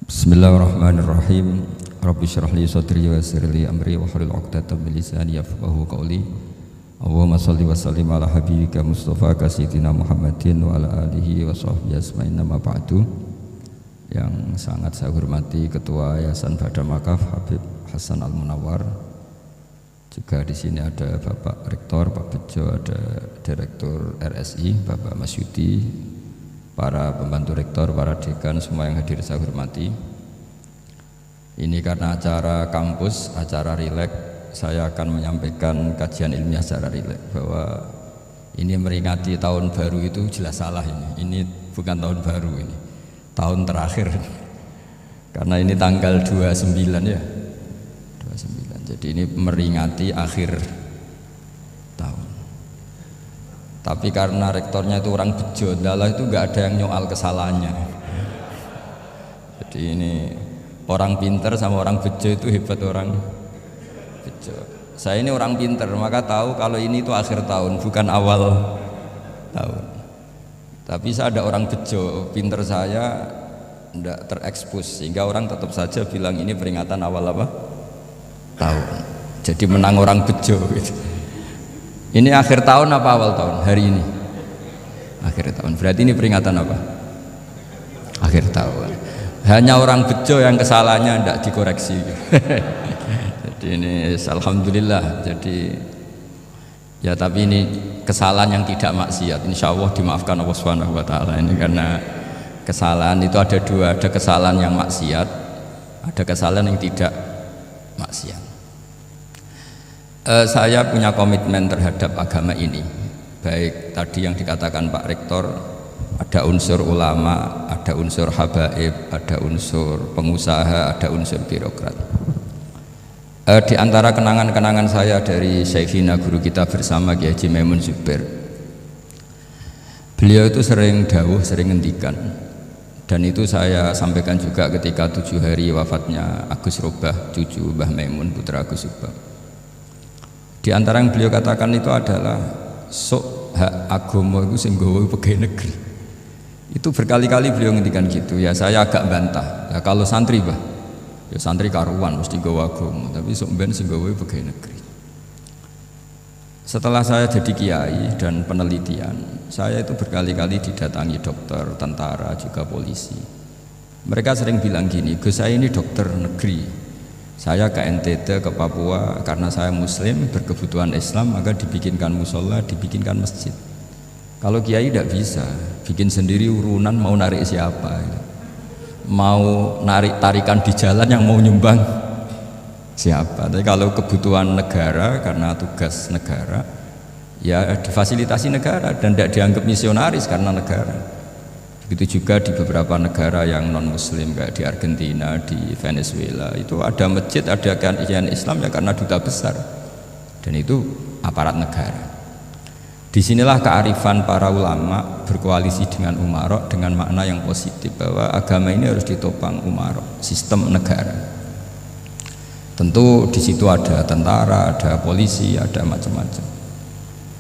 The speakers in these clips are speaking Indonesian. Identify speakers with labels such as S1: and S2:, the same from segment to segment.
S1: Bismillahirrahmanirrahim. Rabbi shrah li sadri wa yassir li amri wahlul 'uqdatam min lisani yafqahu qawli. Allahumma shalli wa sallim ala habibika Mustafa sayyidina Muhammadin wa ala alihi wa sahbihi asma'in ma ba'du. Yang sangat saya hormati Ketua Yayasan Badam Wakaf Habib Hasan Al-Munawwar. Juga di sini ada Bapak Rektor Pak Bejo, ada Direktur RSI Bapak Mas Yudi, para pembantu rektor, para dekan, semua yang hadir saya hormati. Ini karena acara kampus, acara rileks, saya akan menyampaikan kajian ilmiah secara rileks bahwa ini meringati tahun baru itu jelas salah ini bukan tahun baru, ini tahun terakhir karena ini tanggal 29 ya 29, jadi ini meringati akhir tahun. Tapi karena rektornya itu orang bejo, dalah itu nggak ada yang nyoal kesalahannya. Jadi ini orang pinter sama orang bejo itu hebat, orang bejo. Saya ini orang pinter, maka tahu kalau ini itu akhir tahun, bukan awal tahun. Tapi saya ada orang bejo, pinter saya tidak terekspos, sehingga orang tetap saja bilang ini peringatan awal apa? Tahun. Jadi menang orang bejo gitu. Ini akhir tahun apa awal tahun? Hari ini akhir tahun, berarti ini peringatan apa? Akhir tahun. Hanya orang bejo yang kesalahannya tidak dikoreksi. Jadi ini alhamdulillah. Jadi ya, tapi ini kesalahan yang tidak maksiat, insya Allah dimaafkan Allah Subhanahu Wa Taala. Ini karena kesalahan itu ada dua, ada kesalahan yang maksiat, ada kesalahan yang tidak maksiat. Saya punya komitmen terhadap agama ini, baik tadi yang dikatakan Pak Rektor, ada unsur ulama, ada unsur habaib, ada unsur pengusaha, ada unsur birokrat. Di antara kenangan-kenangan saya dari Syekhina guru kita bersama Kiai Haji Maimun Zubair, beliau itu sering dawuh, sering ngendikan, dan itu saya sampaikan juga ketika 7 hari wafatnya Agus Robah, cucu Mbah Maimun, putra Agus Robah. Di antara yang beliau katakan itu adalah sok hak agama itu sing gawe pegawai negeri. Itu berkali-kali beliau ngendikan gitu. Ya saya agak bantah. Ya, kalau santri bah, ya santri karuan mesti gawe agama, tapi sok ben sing gawe pegawai negeri. Setelah saya jadi kiai dan penelitian, saya itu berkali-kali didatangi dokter, tentara, juga polisi. Mereka sering bilang gini, Gus saya ini dokter negeri. Saya ke NTT, ke Papua, karena saya muslim berkebutuhan Islam, maka dibikinkan musola, dibikinkan masjid. Kalau kiai tidak bisa bikin sendiri urunan, mau narik siapa, mau narik tarikan di jalan yang mau nyumbang siapa. Tapi kalau kebutuhan negara, karena tugas negara, ya difasilitasi negara dan tidak dianggap misionaris karena negara. Begitu juga di beberapa negara yang non muslim kayak di Argentina, di Venezuela, itu ada masjid, ada kajian Islam ya karena duta besar, dan itu aparat negara. Disinilah kearifan para ulama berkoalisi dengan umarok dengan makna yang positif, bahwa agama ini harus ditopang umarok, sistem negara. Tentu di situ ada tentara, ada polisi, ada macam-macam.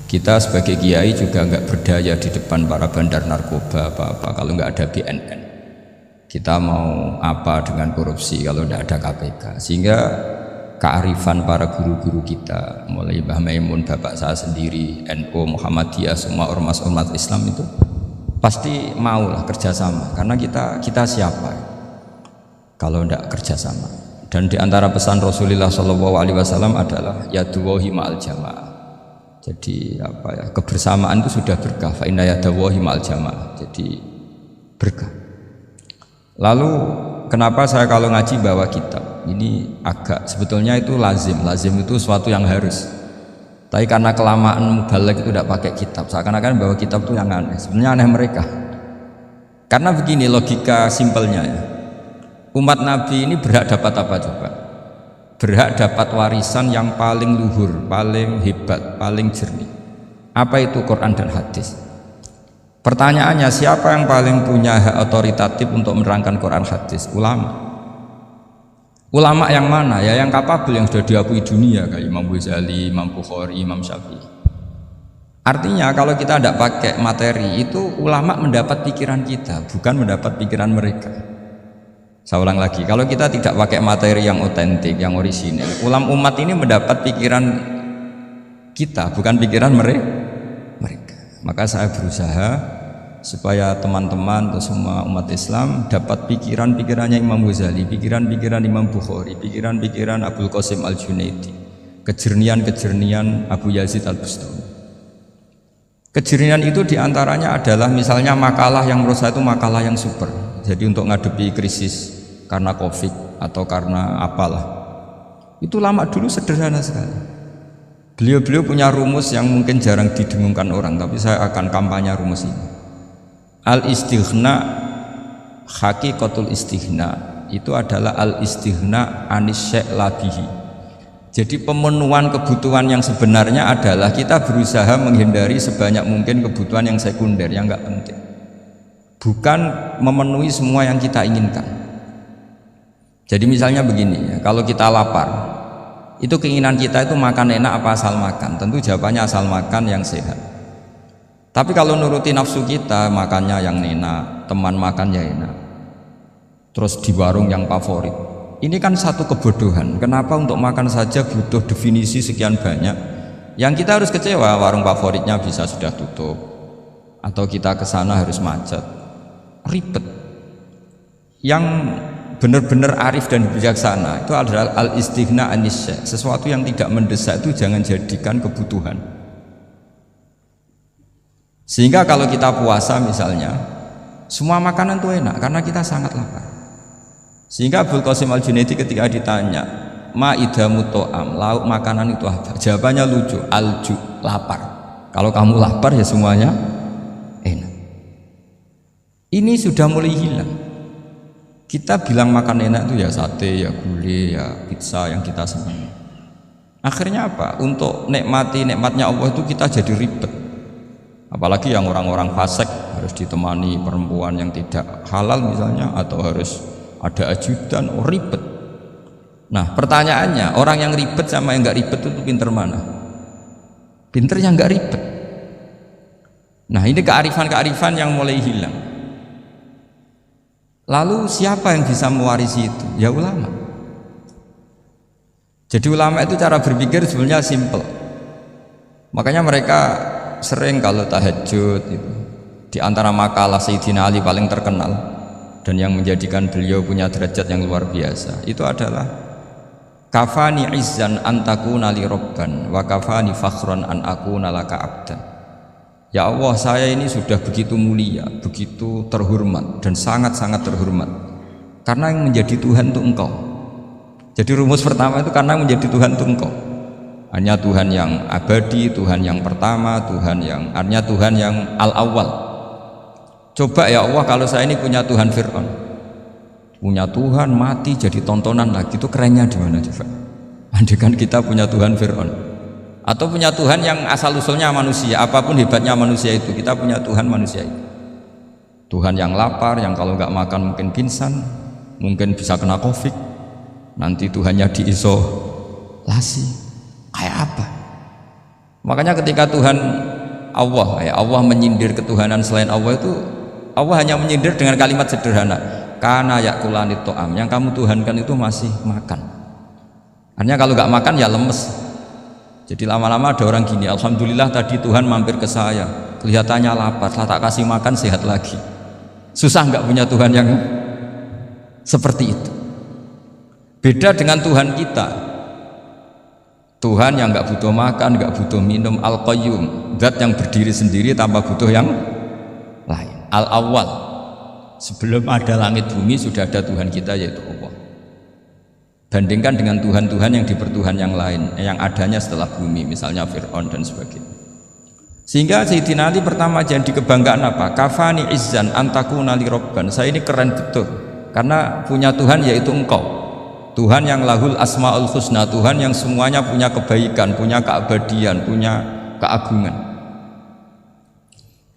S1: Kita sebagai kiai juga nggak berdaya di depan para bandar narkoba apa-apa kalau nggak ada BNN. Kita mau apa dengan korupsi kalau nggak ada KPK? Sehingga kearifan para guru-guru kita, mulai Mbah Maimun, bapak saya sendiri, NU, Muhammadiyah, semua ormas-ormas Islam itu pasti maulah kerjasama. Karena kita siapa kalau nggak kerjasama? Dan di antara pesan Rasulullah SAW adalah yaduwahi ma'al jamaah. Jadi apa ya, kebersamaan itu sudah berkah. Fa inna yadallahi ma'al jamaah. Jadi berkah. Lalu kenapa saya kalau ngaji bawa kitab? Ini agak sebetulnya itu lazim. Lazim itu suatu yang harus. Tapi karena kelamaan mubalek itu tidak pakai kitab. Seakan-akan bawa kitab itu yang aneh. Sebenarnya aneh mereka. Karena begini logika simpelnya ya. Umat Nabi ini berhak dapat apa coba? Berhak dapat warisan yang paling luhur, paling hebat, paling jernih. Apa itu Quran dan hadis? Pertanyaannya, siapa yang paling punya hak otoritatif untuk menerangkan Quran hadis? Ulama. Ulama yang mana? Ya yang kapabel, yang sudah diakui dunia, kayak Imam Ghazali, Imam Bukhari, Imam Syafi'i. Artinya kalau kita tidak pakai materi itu, ulama mendapat pikiran kita, bukan mendapat pikiran mereka. Saya ulang lagi, kalau kita tidak pakai materi yang otentik, yang orisinil, umat ini mendapat pikiran kita, bukan pikiran mereka. Maka saya berusaha supaya teman-teman atau semua umat Islam dapat pikiran-pikirannya Imam Ghazali, pikiran-pikiran Imam Bukhari, pikiran-pikiran Abdul Qasim Al-Junaidi, kejernian-kejernian Abu Yazid Al-Bustami. Kejernian itu diantaranya adalah misalnya makalah yang menurut saya itu makalah yang super. Jadi untuk ngadepi krisis karena Covid atau karena apalah, itu lama dulu sederhana sekali. Beliau punya rumus yang mungkin jarang didengungkan orang, tapi saya akan kampanye rumus ini. Al-istighna, hakikatul istighna itu adalah al-istighna anis syai' labihi. Jadi pemenuhan kebutuhan yang sebenarnya adalah kita berusaha menghindari sebanyak mungkin kebutuhan yang sekunder, yang enggak penting. Bukan memenuhi semua yang kita inginkan. Jadi misalnya begini ya, kalau kita lapar, itu keinginan kita itu makan enak apa asal makan? Tentu jawabannya asal makan yang sehat. Tapi kalau nuruti nafsu kita, makannya yang enak, teman makan ya enak, terus di warung yang favorit. Ini kan satu kebodohan. Kenapa untuk makan saja butuh definisi sekian banyak? Yang kita harus kecewa, warung favoritnya bisa sudah tutup, atau kita ke sana harus macet. Ribet. Yang benar-benar arif dan bijaksana itu adalah al-istighna anis syai'. Sesuatu yang tidak mendesak itu jangan jadikan kebutuhan. Sehingga kalau kita puasa misalnya, semua makanan itu enak karena kita sangat lapar. Sehingga Abdul Qasim Al-Junaidi ketika ditanya, ma idamu to'am, lauk makanan itu apa? Jawabannya lucu, alju, lapar. Kalau kamu lapar ya semuanya enak. Ini sudah mulai hilang. Kita bilang makan enak itu ya sate, ya gulai, ya pizza yang kita senang. Akhirnya apa? Untuk nikmati nikmatnya Allah itu kita jadi ribet. Apalagi yang orang-orang fasik harus ditemani perempuan yang tidak halal misalnya, atau harus ada ajudan, ribet. Nah pertanyaannya, orang yang ribet sama yang nggak ribet itu pinter mana? Pinter yang nggak ribet. Nah ini kearifan-kearifan yang mulai hilang. Lalu siapa yang bisa mewarisi itu? Ya ulama. Jadi ulama itu cara berpikir sebenarnya simple. Makanya mereka sering kalau tahajud itu, di antara makalah Sayyidina Ali paling terkenal dan yang menjadikan beliau punya derajat yang luar biasa itu adalah kafani izzan antakuna li robban wa kafani fakhron an akuna laka abdan. Ya Allah, saya ini sudah begitu mulia, begitu terhormat dan sangat-sangat terhormat karena yang menjadi Tuhan itu Engkau. Jadi rumus pertama itu karena menjadi Tuhan itu Engkau. Hanya Tuhan yang abadi, Tuhan yang pertama, hanya Tuhan yang al-awwal. Coba ya Allah, kalau saya ini punya Tuhan Fir'aun, punya Tuhan mati jadi tontonan lagi, itu kerennya di mana coba? Andaikan kita punya Tuhan Fir'aun, atau punya Tuhan yang asal usulnya manusia, apapun hebatnya manusia itu, kita punya Tuhan manusia itu. Tuhan yang lapar, yang kalau nggak makan mungkin pingsan, mungkin bisa kena Covid, nanti Tuhannya diisolasi, kayak apa? Makanya ketika Tuhan Allah, Allah menyindir ketuhanan selain Allah itu, Allah hanya menyindir dengan kalimat sederhana, karena yakulanit to'am, yang kamu tuhankan itu masih makan. Artinya kalau nggak makan ya lemes. Jadi lama-lama ada orang gini, alhamdulillah tadi Tuhan mampir ke saya, kelihatannya lapar, setelah tak kasih makan sehat lagi. Susah nggak punya Tuhan yang seperti itu. Beda dengan Tuhan kita, Tuhan yang nggak butuh makan, nggak butuh minum, al-qayyum, zat yang berdiri sendiri tanpa butuh yang lain, al-awwal, sebelum ada langit bumi sudah ada Tuhan kita yaitu Allah. Bandingkan dengan Tuhan-Tuhan yang dipertuhan yang lain, yang adanya setelah bumi, misalnya Fir'aun dan sebagainya. Sehingga Sayyidina Ali pertama jadi kebanggaan apa? Kafani izzan antakuna li robban. Saya ini keren betul karena punya Tuhan yaitu Engkau, Tuhan yang lahul asmaul husna, Tuhan yang semuanya punya kebaikan, punya keabadian, punya keagungan.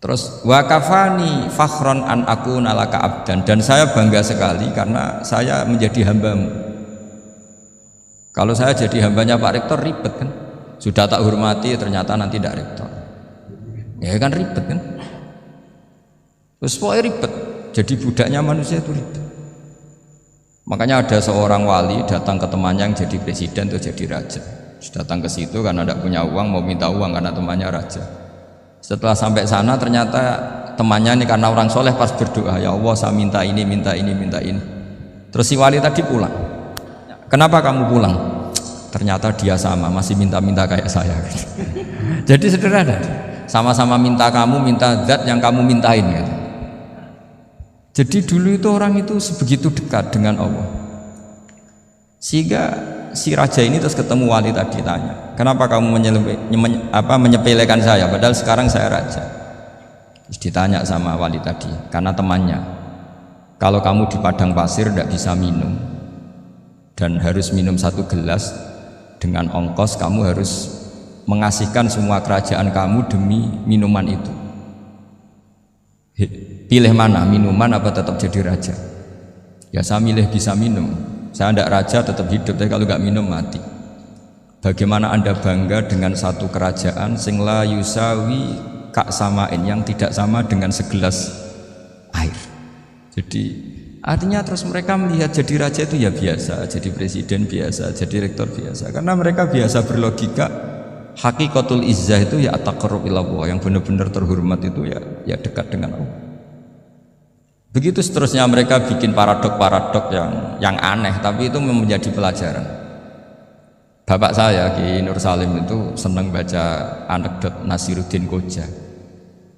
S1: Terus wa kafani fakhron an akuna laka abdan, dan saya bangga sekali karena saya menjadi hambamu. Kalau saya jadi hambanya Pak Rektor ribet kan, sudah tak hormati ternyata nanti tidak rektor, ya kan ribet kan. Terus pokoknya ribet, jadi budaknya manusia itu ribet. Makanya ada seorang wali datang ke temannya yang jadi presiden atau jadi raja. Datang ke situ karena tidak punya uang, mau minta uang karena temannya raja. Setelah sampai sana ternyata temannya ini karena orang soleh pas berdoa, ya Allah saya minta ini, minta ini, minta ini. Terus si wali tadi pulang. Kenapa kamu pulang? Ternyata dia sama, masih minta-minta kayak saya. Jadi sederhana, sama-sama minta kamu, minta zat yang kamu mintain gitu. Jadi dulu itu orang itu sebegitu dekat dengan Allah. Sehingga si raja ini terus ketemu wali tadi, tanya, kenapa kamu menyepelekan saya padahal sekarang saya raja? Terus ditanya sama wali tadi, karena temannya, kalau kamu di padang pasir tidak bisa minum dan harus minum 1 gelas, dengan ongkos kamu harus mengasihkan semua kerajaan kamu demi minuman itu. Pilih mana, minuman apa tetap jadi raja? Ya saya milih bisa minum. Saya tidak raja tetap hidup, tapi kalau nggak minum mati. Bagaimana Anda bangga dengan satu kerajaan sing la yusawi kak samain, yang tidak sama dengan segelas air? Jadi artinya terus mereka melihat jadi raja itu ya biasa, jadi presiden biasa, jadi rektor biasa, karena mereka biasa berlogika hakikatul izzah itu ya at-taqarrub ila Allah, yang benar-benar terhormat itu ya dekat dengan Allah. Begitu seterusnya mereka bikin paradok-paradok yang aneh, tapi itu menjadi pelajaran. Bapak saya Ki Nur Salim itu senang baca anekdot Nasiruddin Koja.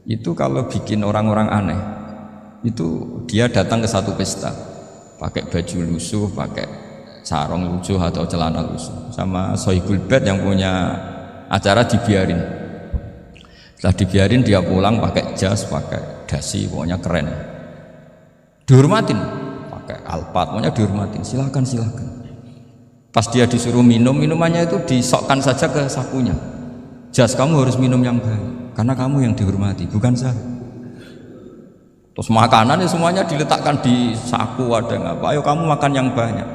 S1: Itu kalau bikin orang-orang aneh, itu dia datang ke satu pesta pakai baju lusuh, pakai sarung lusuh atau celana lusuh, sama Sohibul Bait yang punya acara dibiarin. Setelah dibiarin dia pulang pakai jas, pakai dasi, pokoknya keren. Dihormatin, pakai alpat, pokoknya dihormatin, silakan. Pas dia disuruh minum, minumannya itu disokkan saja ke sakunya. Jas, kamu harus minum yang baik, karena kamu yang dihormati, bukan saya. Terus makanan semuanya diletakkan di saku, ada yang apa, ayo kamu makan yang banyak.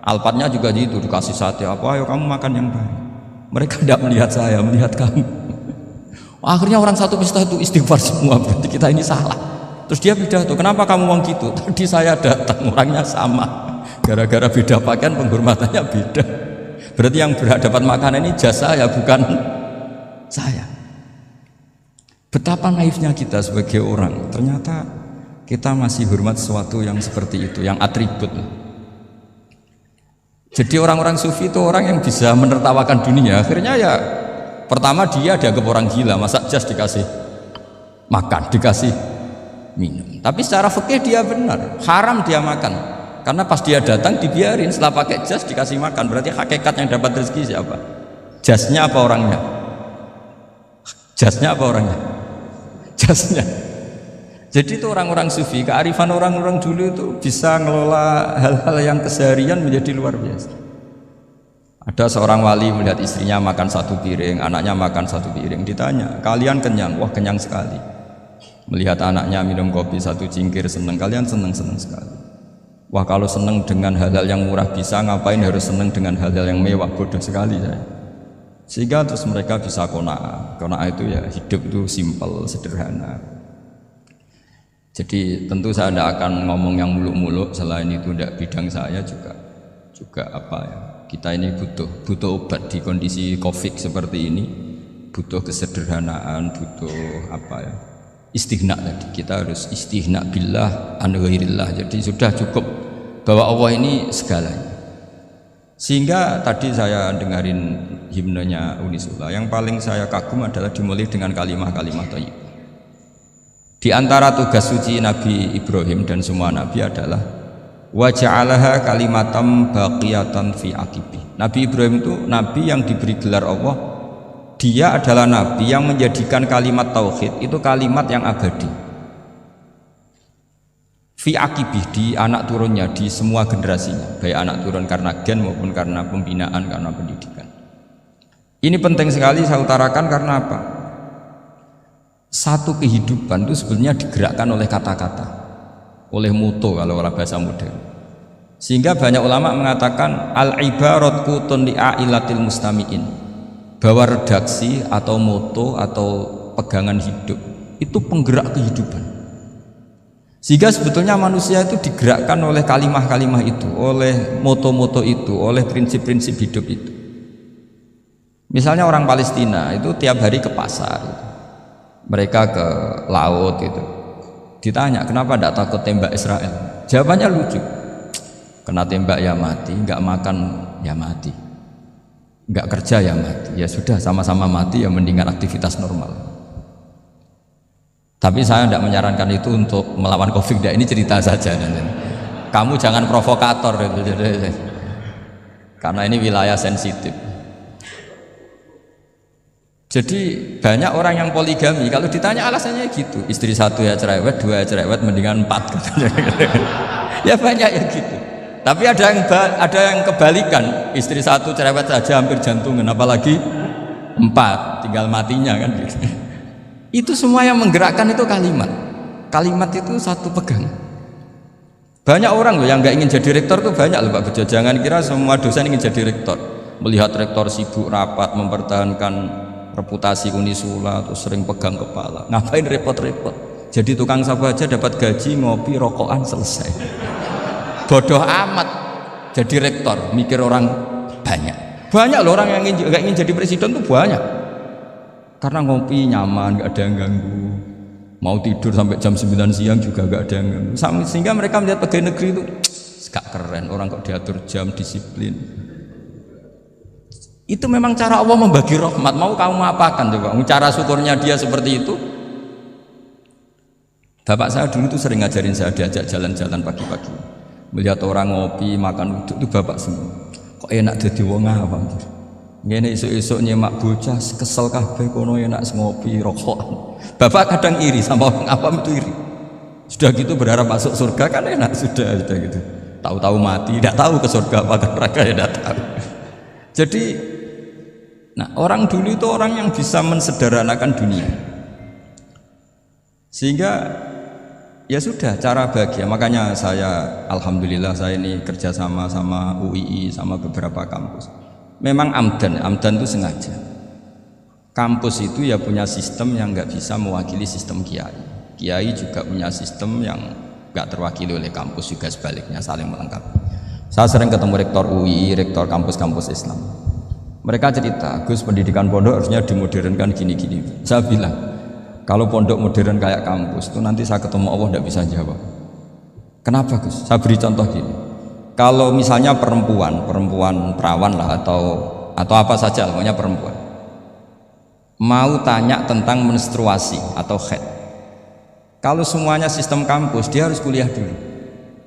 S1: Alpatnya juga gitu, dikasih sate apa, ayo kamu makan yang banyak. Mereka tidak melihat saya, melihat kamu. Akhirnya orang satu pesta itu istighfar semua, berarti kita ini salah. Terus dia pidato, kenapa kamu ngomong gitu? Tadi saya datang, orangnya sama, gara-gara beda pakaian penghormatannya beda. Berarti yang berhak dapat makanan ini jasa ya, bukan saya. Betapa naifnya kita sebagai orang, ternyata kita masih hormat sesuatu yang seperti itu, yang atribut. Jadi orang-orang sufi itu orang yang bisa menertawakan dunia. Akhirnya ya pertama dia dianggap orang gila, masa jas dikasih makan, dikasih minum. Tapi secara fikih dia benar, haram dia makan, karena pas dia datang dibiarin, setelah pakai jas dikasih makan. Berarti hakikat yang dapat rezeki siapa? Jasnya apa orangnya? Jasnya apa orangnya? Jasnya. Jadi itu orang-orang sufi, kearifan orang-orang dulu itu bisa ngelola hal-hal yang keseharian menjadi luar biasa. Ada seorang wali melihat istrinya makan 1 piring, anaknya makan 1 piring, ditanya, kalian kenyang? Wah, kenyang sekali. Melihat anaknya minum kopi 1 cingkir, seneng. Kalian seneng sekali. Wah, kalau seneng dengan hal-hal yang murah bisa, ngapain harus seneng dengan hal-hal yang mewah? Bodoh sekali saya. Sehingga terus mereka bisa qanaah. Qanaah itu ya hidup itu simpel, sederhana. Jadi tentu saya tidak akan ngomong yang muluk-muluk, selain itu tidak bidang saya juga apa ya, kita ini butuh obat di kondisi Covid seperti ini, butuh kesederhanaan, butuh apa ya, istighna tadi. Kita harus istighna billah an ghairillah. Jadi sudah cukup bahwa Allah ini segalanya. Sehingga tadi saya dengarin himnenya Unisula, yang paling saya kagum adalah dimulai dengan kalimat-kalimat thayyibah. Di antara tugas suci Nabi Ibrahim dan semua nabi adalah wa ja'alaha kalimatam baqiyatan fi aqibi. Nabi Ibrahim itu nabi yang diberi gelar Allah. Dia adalah nabi yang menjadikan kalimat tauhid itu kalimat yang abadi. Fi aqibi, di anak turunnya, di semua generasinya, baik anak turun karena gen maupun karena pembinaan, karena pendidikan. Ini penting sekali saya utarakan karena apa? Satu kehidupan itu sebenarnya digerakkan oleh kata-kata, oleh muto kalau orang bahasa modern. Sehingga banyak ulama mengatakan al-ibarat qutun li'ailatil mustami'in, bahwa redaksi atau moto atau pegangan hidup itu penggerak kehidupan. Sehingga sebetulnya manusia itu digerakkan oleh kalimah-kalimah itu, oleh moto-moto itu, oleh prinsip-prinsip hidup itu. Misalnya orang Palestina itu tiap hari ke pasar, mereka ke laut itu. Ditanya kenapa tidak takut tembak Israel? Jawabannya lucu. Kena tembak ya mati, nggak makan ya mati, nggak kerja ya mati. Ya sudah sama-sama mati ya mendingan aktivitas normal. Tapi saya tidak menyarankan itu untuk melawan COVID. Ini cerita saja. Kamu jangan provokator karena ini wilayah sensitif. Jadi banyak orang yang poligami, kalau ditanya alasannya gitu, istri satu ya cerewet, dua ya cerewet, mendingan 4 katanya. Ya banyak ya gitu. Tapi ada yang kebalikan, istri satu cerewet saja hampir jantungan, apalagi 4 tinggal matinya kan gitu. Itu semua yang menggerakkan itu kalimat itu satu pegang. Banyak orang loh yang nggak ingin jadi rektor tuh banyak loh Pak Bejo. Jangan kira semua dosen ingin jadi rektor. Melihat rektor sibuk rapat mempertahankan reputasi Unisula atau sering pegang kepala, ngapain repot-repot? Jadi tukang sapu aja dapat gaji, ngopi, rokokan, selesai. Bodoh amat jadi rektor, mikir orang banyak loh orang yang nggak ingin jadi presiden tuh banyak. Karena ngopi nyaman, gak ada yang ganggu. Mau tidur sampai jam 9 siang juga gak ada yang ganggu. Sehingga mereka melihat pegawai negeri itu gak keren, orang kok diatur jam, disiplin. Itu memang cara Allah membagi rahmat. Mau kamu apakan coba? Cara syukurnya dia seperti itu. Bapak saya dulu tuh sering ngajarin saya, diajak jalan-jalan pagi-pagi. Melihat orang ngopi, makan uduk, itu bapak semua. Kok enak jadi wong apa? Ngene esuk-esuk nyemak bocah kesel kabeh kono enak ngopi rokokan. Bapak kadang iri sama orang awam itu iri. Sudah gitu berharap masuk surga kan enak sudah gitu. Tahu-tahu mati, tidak tahu ke surga apa ke neraka ya tidak tahu. Jadi orang dulu itu orang yang bisa mensederhanakan dunia. Sehingga ya sudah cara bahagia. Makanya saya alhamdulillah saya ini kerjasama sama UII sama beberapa kampus. Memang amdan itu sengaja. Kampus itu ya punya sistem yang nggak bisa mewakili sistem kiai. Kiai juga punya sistem yang nggak terwakili oleh kampus, juga sebaliknya saling melengkapi. Saya sering ketemu rektor UI, rektor kampus-kampus Islam. Mereka cerita, Gus pendidikan pondok harusnya dimodernkan gini-gini. Saya bilang, kalau pondok modern kayak kampus itu nanti saya ketemu Allah nggak bisa jawab. Kenapa Gus? Saya beri contoh gini. Kalau misalnya perempuan perawan lah atau apa saja, pokoknya perempuan mau tanya tentang menstruasi atau haid, kalau semuanya sistem kampus dia harus kuliah dulu,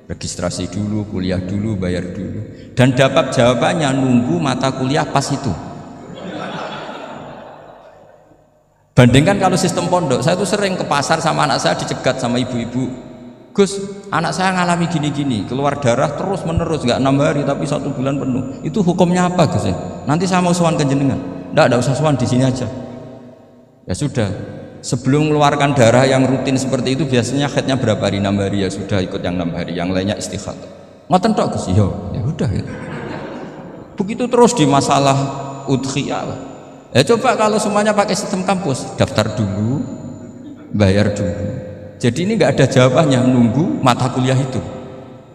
S1: registrasi dulu, kuliah dulu, bayar dulu, dan dapat jawabannya nunggu mata kuliah pas itu. Bandingkan kalau sistem pondok, saya tuh sering ke pasar sama anak saya dicegat sama ibu-ibu, Gus, anak saya ngalami gini-gini, keluar darah terus menerus, nggak 6 hari tapi 1 bulan penuh. Itu hukumnya apa Gus? Nanti saya mau sowan ke jenengan. Nggak usah sowan, di sini aja. Ya sudah, sebelum mengeluarkan darah yang rutin seperti itu biasanya haidnya berapa hari? 6 hari, ya sudah ikut yang 6 hari, yang lainnya istikhadah. Ngoten tok Gus? Ya udah ya. Begitu terus di masalah udhiyah. Ya coba kalau semuanya pakai sistem kampus, daftar dulu, bayar dulu. Jadi ini nggak ada jawabannya, nunggu mata kuliah itu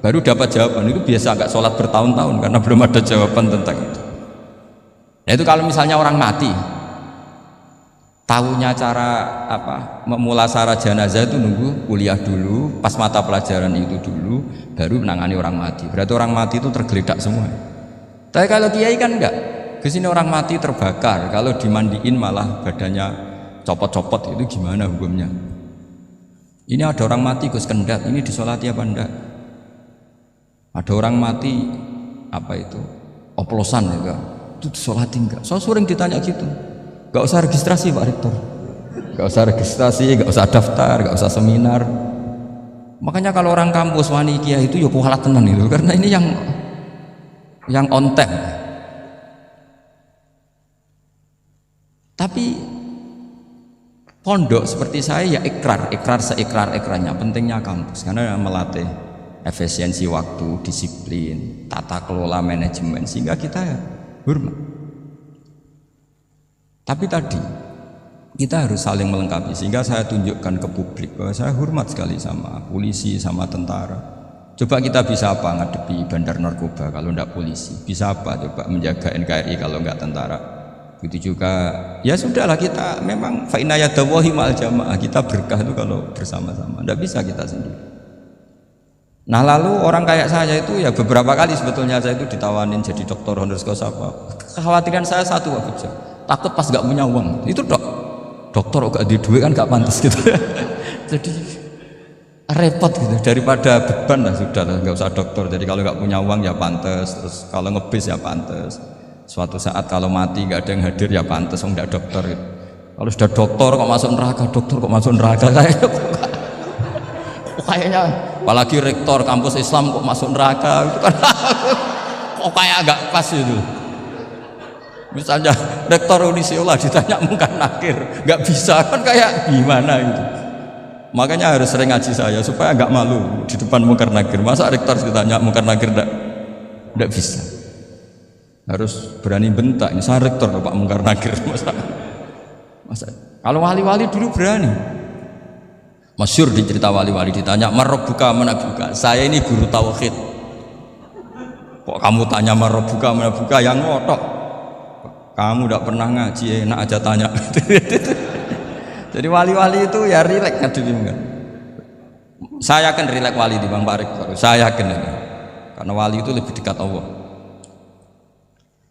S1: baru dapat jawaban. Itu biasa nggak sholat bertahun-tahun karena belum ada jawaban tentang itu. Nah itu kalau misalnya orang mati, tahunya cara memulasara jenazah itu nunggu kuliah dulu, pas mata pelajaran itu dulu, baru menangani orang mati. Berarti orang mati itu tergeledak semua. Tapi kalau kiai kan enggak. Kesini orang mati terbakar, kalau dimandiin malah badannya copot-copot, itu gimana hukumnya? Ini ada orang mati Gus Kendat, ini disolati apa enggak? Ada orang mati oplosan ya, itu disolati enggak? So sering ditanya gitu. Gak usah registrasi Pak Rektor, gak usah registrasi, gak usah daftar, gak usah seminar. Makanya kalau orang kampus wani kiai itu ya kualat tenan itu, karena ini yang on time. Tapi pondok seperti saya ya ikrar seikrar-ikrarnya. Pentingnya kampus karena melatih efisiensi waktu, disiplin, tata kelola manajemen, sehingga kita ya hormat. Tapi tadi Kita harus saling melengkapi, sehingga saya tunjukkan ke publik bahwa saya hormat sekali sama polisi, sama tentara. Coba kita bisa apa ngadepi bandar narkoba kalau enggak polisi? Bisa apa coba menjaga NKRI kalau enggak tentara? Begitu juga, ya sudahlah, kita memang fa inna yadallahi ma'al jamaah, kita berkah itu kalau bersama-sama, enggak bisa kita sendiri. Nah lalu orang kayak saya itu ya beberapa kali sebetulnya saya itu ditawanin jadi dokter honoris causa apa. Kekhawatiran saya satu, Pak Buja, takut pas enggak punya uang, itu dokter gak di duit kan gak pantas gitu. Jadi repot gitu, daripada beban lah sudah lah, nggak usah dokter. Jadi kalau nggak punya uang ya pantas, terus kalau ngebis ya pantas, suatu saat kalau mati nggak ada yang hadir ya pantas, nggak dokter gitu. Kalau sudah dokter kok masuk neraka, dokter kok masuk neraka, kayaknya apalagi rektor kampus Islam kok masuk neraka itu kan kok kayak agak pas itu. Misalnya rektor Unisiola ditanya mungkar nakir, nggak bisa kan, kayak gimana gitu. Makanya harus sering ngaji saya supaya nggak malu di depan mungkar nakir. Masa rektor ditanya mungkar nakir nggak bisa. Harus berani bentak. Ini saya rektor Pak mungkar nakir. Masa kalau wali-wali dulu berani. Masyhur di cerita wali-wali ditanya marabbuka manabuka. Saya ini guru tauhid. Kok kamu tanya marabbuka manabuka, yang ngotok. Kamu tidak pernah ngaji, enak aja tanya. Jadi wali-wali itu ya rileks kan. Saya yakin rileks wali di Bang Pak Rektor. Saya yakin ini. Karena wali itu lebih dekat Allah.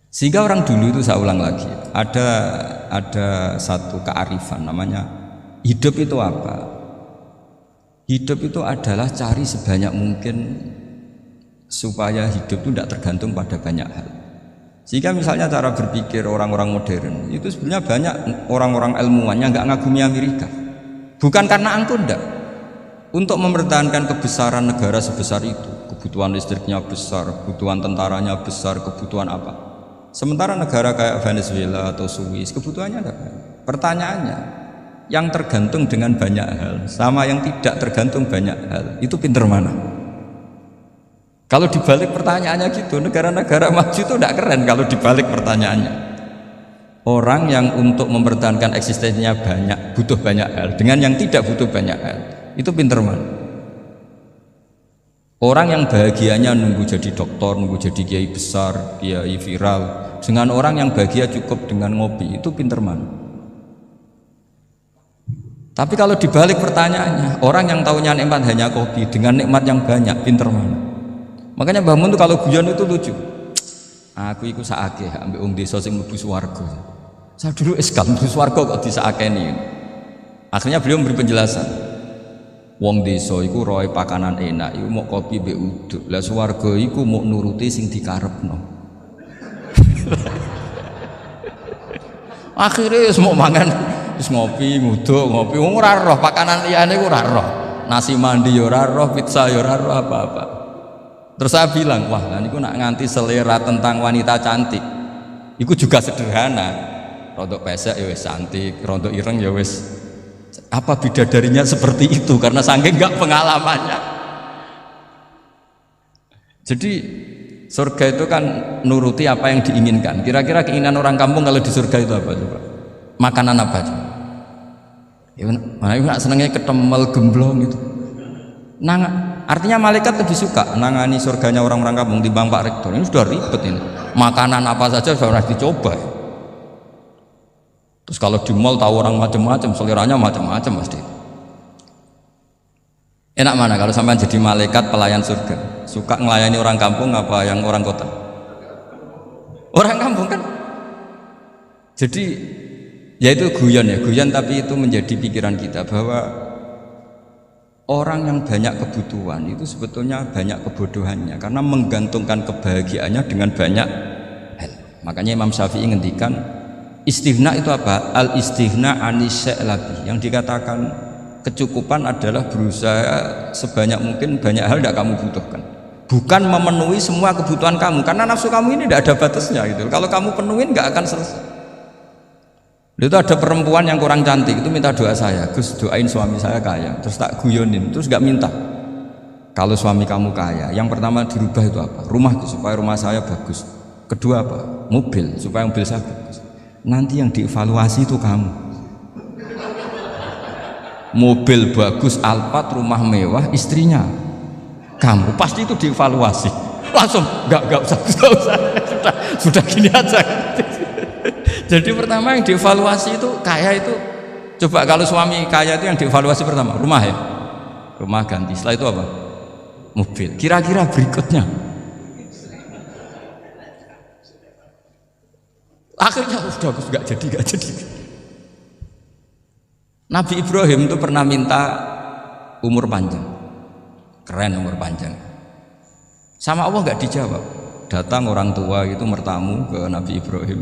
S1: Sehingga orang dulu itu, saya ulang lagi, ada satu kearifan namanya hidup itu apa? Hidup itu adalah cari sebanyak mungkin supaya hidup itu tidak tergantung pada banyak hal. Sehingga misalnya cara berpikir orang-orang modern itu sebenarnya banyak orang-orang ilmuwan yang nggak ngagumi Amerika, bukan karena angkuh, enggak, untuk mempertahankan kebesaran negara sebesar itu, kebutuhan listriknya besar, kebutuhan tentaranya besar, kebutuhan apa. Sementara negara kayak Venezuela atau Swiss kebutuhannya enggak. Pertanyaannya, yang tergantung dengan banyak hal sama yang tidak tergantung banyak hal, itu pinter mana? Kalau dibalik pertanyaannya gitu, negara-negara maju itu tidak keren kalau dibalik pertanyaannya. Orang yang untuk mempertahankan eksistensinya banyak, butuh banyak hal, dengan yang tidak butuh banyak hal, itu pinter mana? Orang yang bahagianya nunggu jadi dokter, nunggu jadi kiai besar, kiai viral, dengan orang yang bahagia cukup dengan ngopi, itu pinter mana? Tapi kalau dibalik pertanyaannya, orang yang tahunya nikmat hanya kopi dengan nikmat yang banyak, pinter mana? Makanya Mbah Mun tuh kalau guyon itu lucu. Aku iku sakake ambek wong desa sing mlebu swarga. Saya dulu eskal mlebu swarga kok disakeni. Akhirnya beliau memberi penjelasan. Wong desa iku roe pakanan enak, iku mau kopi mbek uduk. Lah swarga iku mau nuruti sing dikarepno. Akhirnya wis mau mangan, wis ngopi, nguduk, ngopi, ora roh pakanan liyane ora roh. Nasi mandi ya ora roh, pizza ya ora roh apa-apa. Terus saya bilang, wah niku nak nganti selera tentang wanita cantik, itu juga sederhana. Rontok pesek ya wis cantik, rontok ireng ya wis. Apa bidadarinya seperti itu? Karena saking enggak pengalamannya. Jadi surga itu kan nuruti apa yang diinginkan. Kira-kira keinginan orang kampung kalau di surga itu apa coba? Makanan apa coba? Ya, mana nak senengnya ketemel gemblong gitu. Artinya malaikat lebih suka nangani surganya orang-orang kampung di Bang Pak Rektor. Ini sudah ribet ini. Makanan apa saja sudah dicoba. Terus kalau di mall tahu orang macam-macam, seleranya macam-macam pasti. Enak mana kalau sampai jadi malaikat pelayan surga? Suka melayani orang kampung apa yang orang kota? Orang kampung kan. Jadi ya itu guyon ya, guyon, tapi itu menjadi pikiran kita bahwa orang yang banyak kebutuhan itu sebetulnya banyak kebodohannya karena menggantungkan kebahagiaannya dengan banyak hal. Makanya Imam Syafi'i ngendikan istighna itu apa? Al istighna anisya'i, yang dikatakan kecukupan adalah berusaha sebanyak mungkin banyak hal tidak kamu butuhkan, bukan memenuhi semua kebutuhan kamu, karena nafsu kamu ini tidak ada batasnya gitu. Kalau kamu penuhin nggak akan selesai. Itu ada perempuan yang kurang cantik, itu minta doa saya, Gus doain suami saya kaya. Terus tak guyonin, terus gak minta. Kalau suami kamu kaya, yang pertama dirubah itu apa? Rumah, supaya rumah saya bagus. Kedua apa? Mobil, supaya mobil saya bagus. Nanti yang dievaluasi itu kamu. mobil bagus, Alphard, rumah mewah, istrinya kamu, pasti itu dievaluasi. Langsung enggak usah sudah gini aja. Jadi pertama yang dievaluasi itu kaya itu, coba kalau suami kaya itu yang dievaluasi pertama rumah ya, rumah ganti, setelah itu apa? Mobil. Kira-kira berikutnya akhirnya udah nggak jadi. Nabi Ibrahim itu pernah minta umur panjang, keren umur panjang, sama Allah nggak dijawab. Datang orang tua itu mertamu ke Nabi Ibrahim,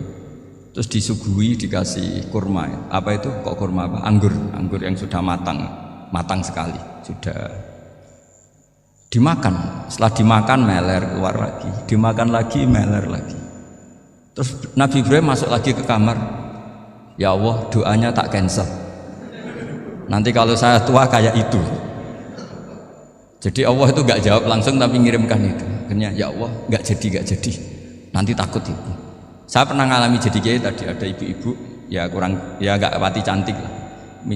S1: terus disuguhi dikasih kurma. Apa itu kok kurma apa? Anggur yang sudah matang sekali, sudah dimakan. Setelah dimakan meler keluar lagi, dimakan lagi meler lagi. Terus Nabi Ibrahim masuk lagi ke kamar, ya Allah doanya tak cancel, nanti kalau saya tua kayak itu. Jadi Allah itu nggak jawab langsung tapi ngirimkan itu. Akhirnya ya Allah nggak jadi, nanti takut itu. Saya pernah ngalami jadi kiai tadi, ada ibu-ibu ya kurang ya nggak pati cantik lah,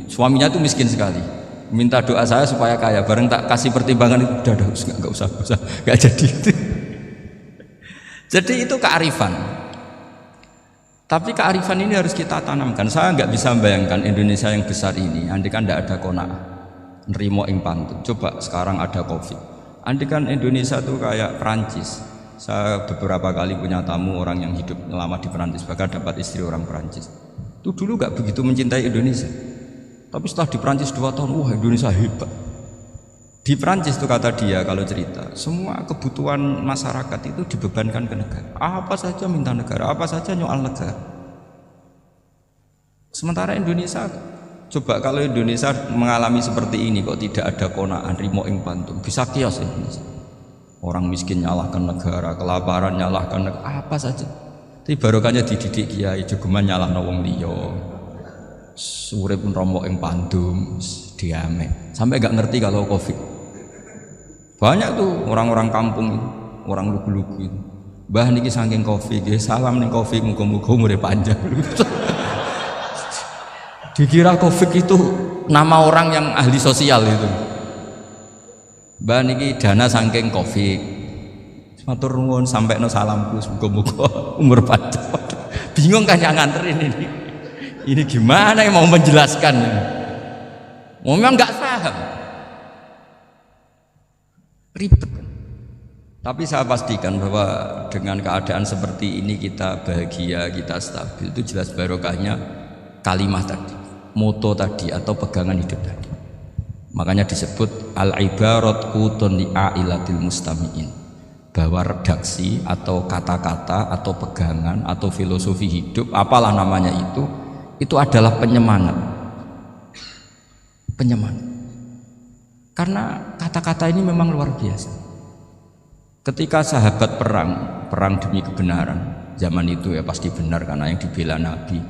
S1: suaminya tuh miskin sekali, minta doa saya supaya kaya, bareng tak kasih pertimbangan itu udah nggak usah nggak jadi. Jadi itu kearifan. Tapi kearifan ini harus kita tanamkan. Saya nggak bisa membayangkan Indonesia yang besar ini andai kan tidak ada qanaah, nerimo ing pantun. Coba sekarang ada Covid, andai kan Indonesia tuh kayak Perancis. Saya beberapa kali punya tamu orang yang hidup lama di Perancis, bahkan dapat istri orang Perancis. Itu dulu nggak begitu mencintai Indonesia, tapi setelah di Perancis 2 tahun, wah Indonesia hebat. Di Perancis itu kata dia kalau cerita, semua kebutuhan masyarakat itu dibebankan ke negara. Apa saja minta negara, apa saja nyoal negara. Sementara Indonesia, coba kalau Indonesia mengalami seperti ini kok tidak ada qanaah, rimo ing pantung, bisa kios Indonesia. Orang miskin nyalahkan negara, kelaparan nyalahkan negara, apa saja. Tapi barokahnya dididik kiai, jogeman nyalahno wong liya. Urip romo ing pandum, diame. Sampai gak ngerti kalau Covid. Banyak tuh orang-orang kampung itu, orang lugu-lugu itu. Mbah niki saking Covid, salam ning Covid, muga-muga umure panjang. Dikira Covid itu nama orang yang ahli sosial itu. Mbah niki dana saking Covid. Matur nuwun sampekno salamku, muga-muga umur panjang. Bingung kan yang nganterin ini. Ini gimana yang mau menjelaskan ini? Memang nggak paham. Ribet. Tapi saya pastikan bahwa dengan keadaan seperti ini kita bahagia, kita stabil, itu jelas barokahnya kalimat tadi, moto tadi atau pegangan hidup tadi. Makanya disebut al-ibarat qutun li'ailatil mustami'in, bahwa redaksi atau kata-kata atau pegangan atau filosofi hidup, apalah namanya itu adalah penyemangat. Karena kata-kata ini memang luar biasa. Ketika sahabat perang demi kebenaran, zaman itu ya pasti benar karena yang dibela Nabi.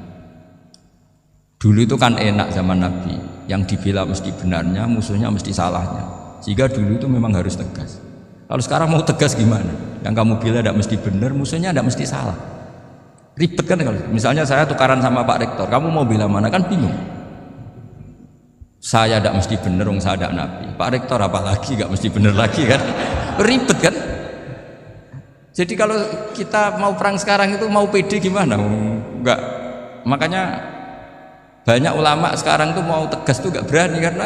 S1: Dulu itu kan enak zaman Nabi, yang dibela mesti benarnya, musuhnya mesti salahnya. Sehingga dulu itu memang harus tegas. Kalau sekarang mau tegas gimana? Yang kamu bela tidak mesti benar, musuhnya tidak mesti salah. Ribet kan kalau misalnya saya tukaran sama Pak Rektor, kamu mau bela mana kan bingung. Saya tidak mesti benar, saya tidak Nabi. Pak Rektor apalagi tidak mesti benar lagi kan? Ribet kan? Jadi kalau kita mau perang sekarang itu mau pede gimana? Enggak. Makanya banyak ulama sekarang tuh mau tegas tuh enggak berani karena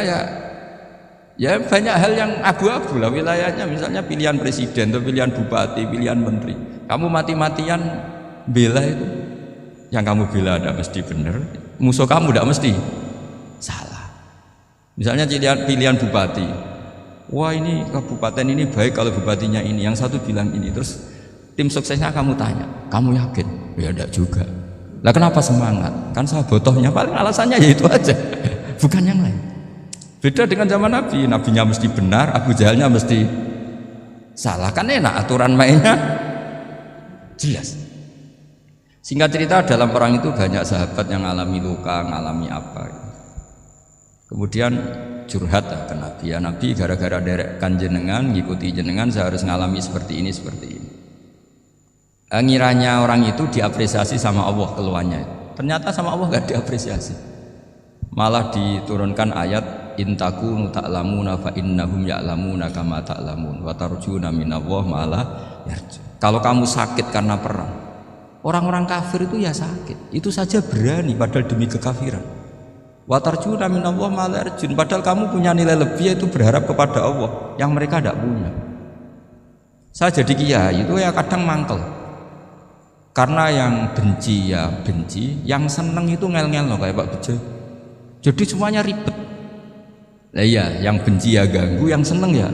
S1: ya banyak hal yang abu-abu lah wilayahnya, misalnya pilihan presiden atau pilihan bupati, pilihan menteri. Kamu mati-matian bela itu, yang kamu bela tidak mesti benar, musuh kamu tidak mesti salah. Misalnya pilihan bupati, wah ini kabupaten ini baik kalau bupatinya ini, yang satu bilang ini, terus tim suksesnya kamu tanya, kamu yakin? Ya tidak juga. Lah kenapa semangat? Kan saya botohnya, paling alasannya ya itu aja, bukan yang lain. Beda dengan zaman Nabi, nabinya mesti benar, Abu Jahalnya mesti salah, kan enak aturan mainnya jelas. Singkat cerita dalam perang itu banyak sahabat yang ngalami luka, ngalami apa. Kemudian curhat ke Nabi, ya Nabi gara-gara derekkan jenengan, ngikuti jenengan saya harus ngalami seperti ini. Ngiranya orang itu diapresiasi sama Allah keluarnya, ternyata sama Allah gak diapresiasi. Malah diturunkan ayat intakunu ta'lamuna fa innahum ya'lamuna kama ta'lamun wa tarjuna minallahi ma la yarju. Kalau kamu sakit karena perang, orang-orang kafir itu ya sakit, itu saja berani padahal demi kekafiran. Wa tarjuna minallahi ma la yarjun, padahal kamu punya nilai lebih yaitu berharap kepada Allah yang mereka tidak punya. Saya jadi kiai itu ya kadang mangkel. Karena yang benci ya benci, yang seneng itu ngel-ngel loh kayak Pak Bejo. Jadi semuanya ribet. Lah iya, yang benci ya ganggu, yang seneng ya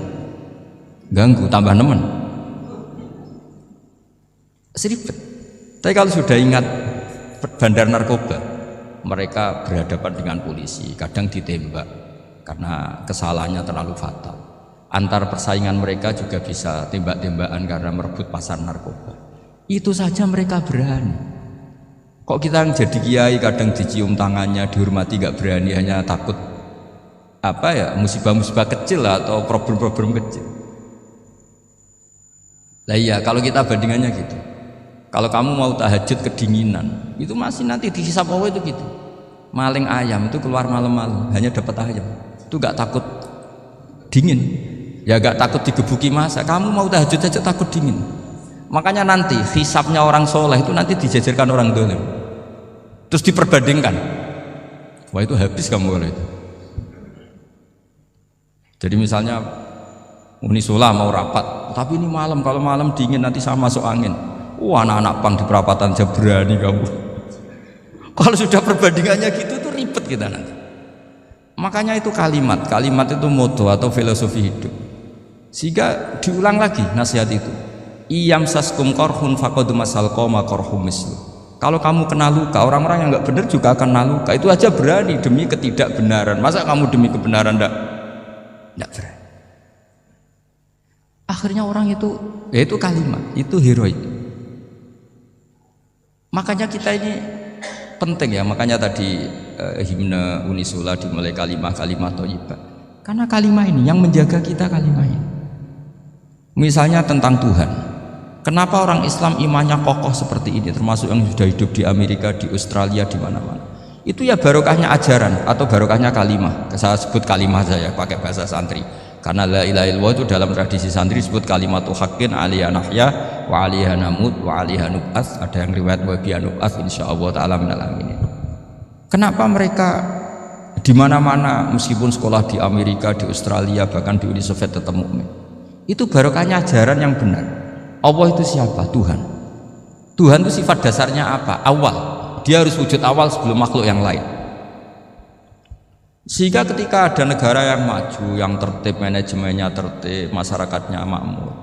S1: ganggu, tambah nemen. Seribet. Tapi kalau sudah ingat bandar narkoba, mereka berhadapan dengan polisi, kadang ditembak karena kesalahannya terlalu fatal. Antar persaingan mereka juga bisa tembak-tembakan karena merebut pasar narkoba. Itu saja mereka berani. Kok kita yang jadi kiai kadang dicium tangannya, dihormati gak berani, hanya takut apa ya, musibah-musibah kecil atau problem-problem kecil. Lah iya, kalau kita bandingannya gitu. Kalau kamu mau tahajud kedinginan, itu masih nanti dihisab Allah itu gitu. Maling ayam itu keluar malam-malam hanya dapat ayam. Itu gak takut dingin. Ya gak takut digebuki masa. Kamu mau tahajud aja takut dingin. Makanya nanti hisabnya orang soleh itu nanti dijajarkan orang dolim, terus diperbandingkan. Wah itu habis kamu kalau itu. Jadi misalnya Unisula mau rapat, tapi ini malam, kalau malam dingin nanti sama masuk angin. Wah anak-anak pang di perapatan aja berani kamu. Kalau sudah perbandingannya gitu tuh ribet kita nanti. Makanya itu kalimat itu moto atau filosofi hidup. Sehingga diulang lagi nasihat itu. Iyam saskum korhun faqad masal qoma korhum mislu. Kalau kamu kena luka, orang-orang yang nggak benar juga akan kena luka. Itu aja berani demi ketidakbenaran. Masa kamu demi kebenaran enggak berani? Akhirnya orang itu, ya itu kalimat, itu heroik. Makanya kita ini penting ya. Makanya tadi himne Unisula dimulai kalimat-kalimat thayyibah. Karena kalimat ini yang menjaga kita, kalimat ini. Misalnya tentang Tuhan. Kenapa orang Islam imannya kokoh seperti ini, termasuk yang sudah hidup di Amerika, di Australia, di mana-mana? Itu ya barokahnya ajaran atau barokahnya kalimah. Saya sebut kalimah saja pakai bahasa santri. Karena la ilaha illallah itu dalam tradisi santri disebut kalimatu haqqin aliyah nahya wa aliyah namut wa aliyah nub'ats. Ada yang riwayat wa biya nub'ats insyaallah taala minal aminin. Kenapa mereka di mana-mana meskipun sekolah di Amerika, di Australia, bahkan di Uni Soviet tetap mukmin? Itu barokahnya ajaran yang benar. Allah itu siapa? Tuhan. Tuhan itu sifat dasarnya apa? Awal. Dia harus wujud awal sebelum makhluk yang lain. Sehingga ketika ada negara yang maju, yang tertib, manajemennya tertib, masyarakatnya makmur,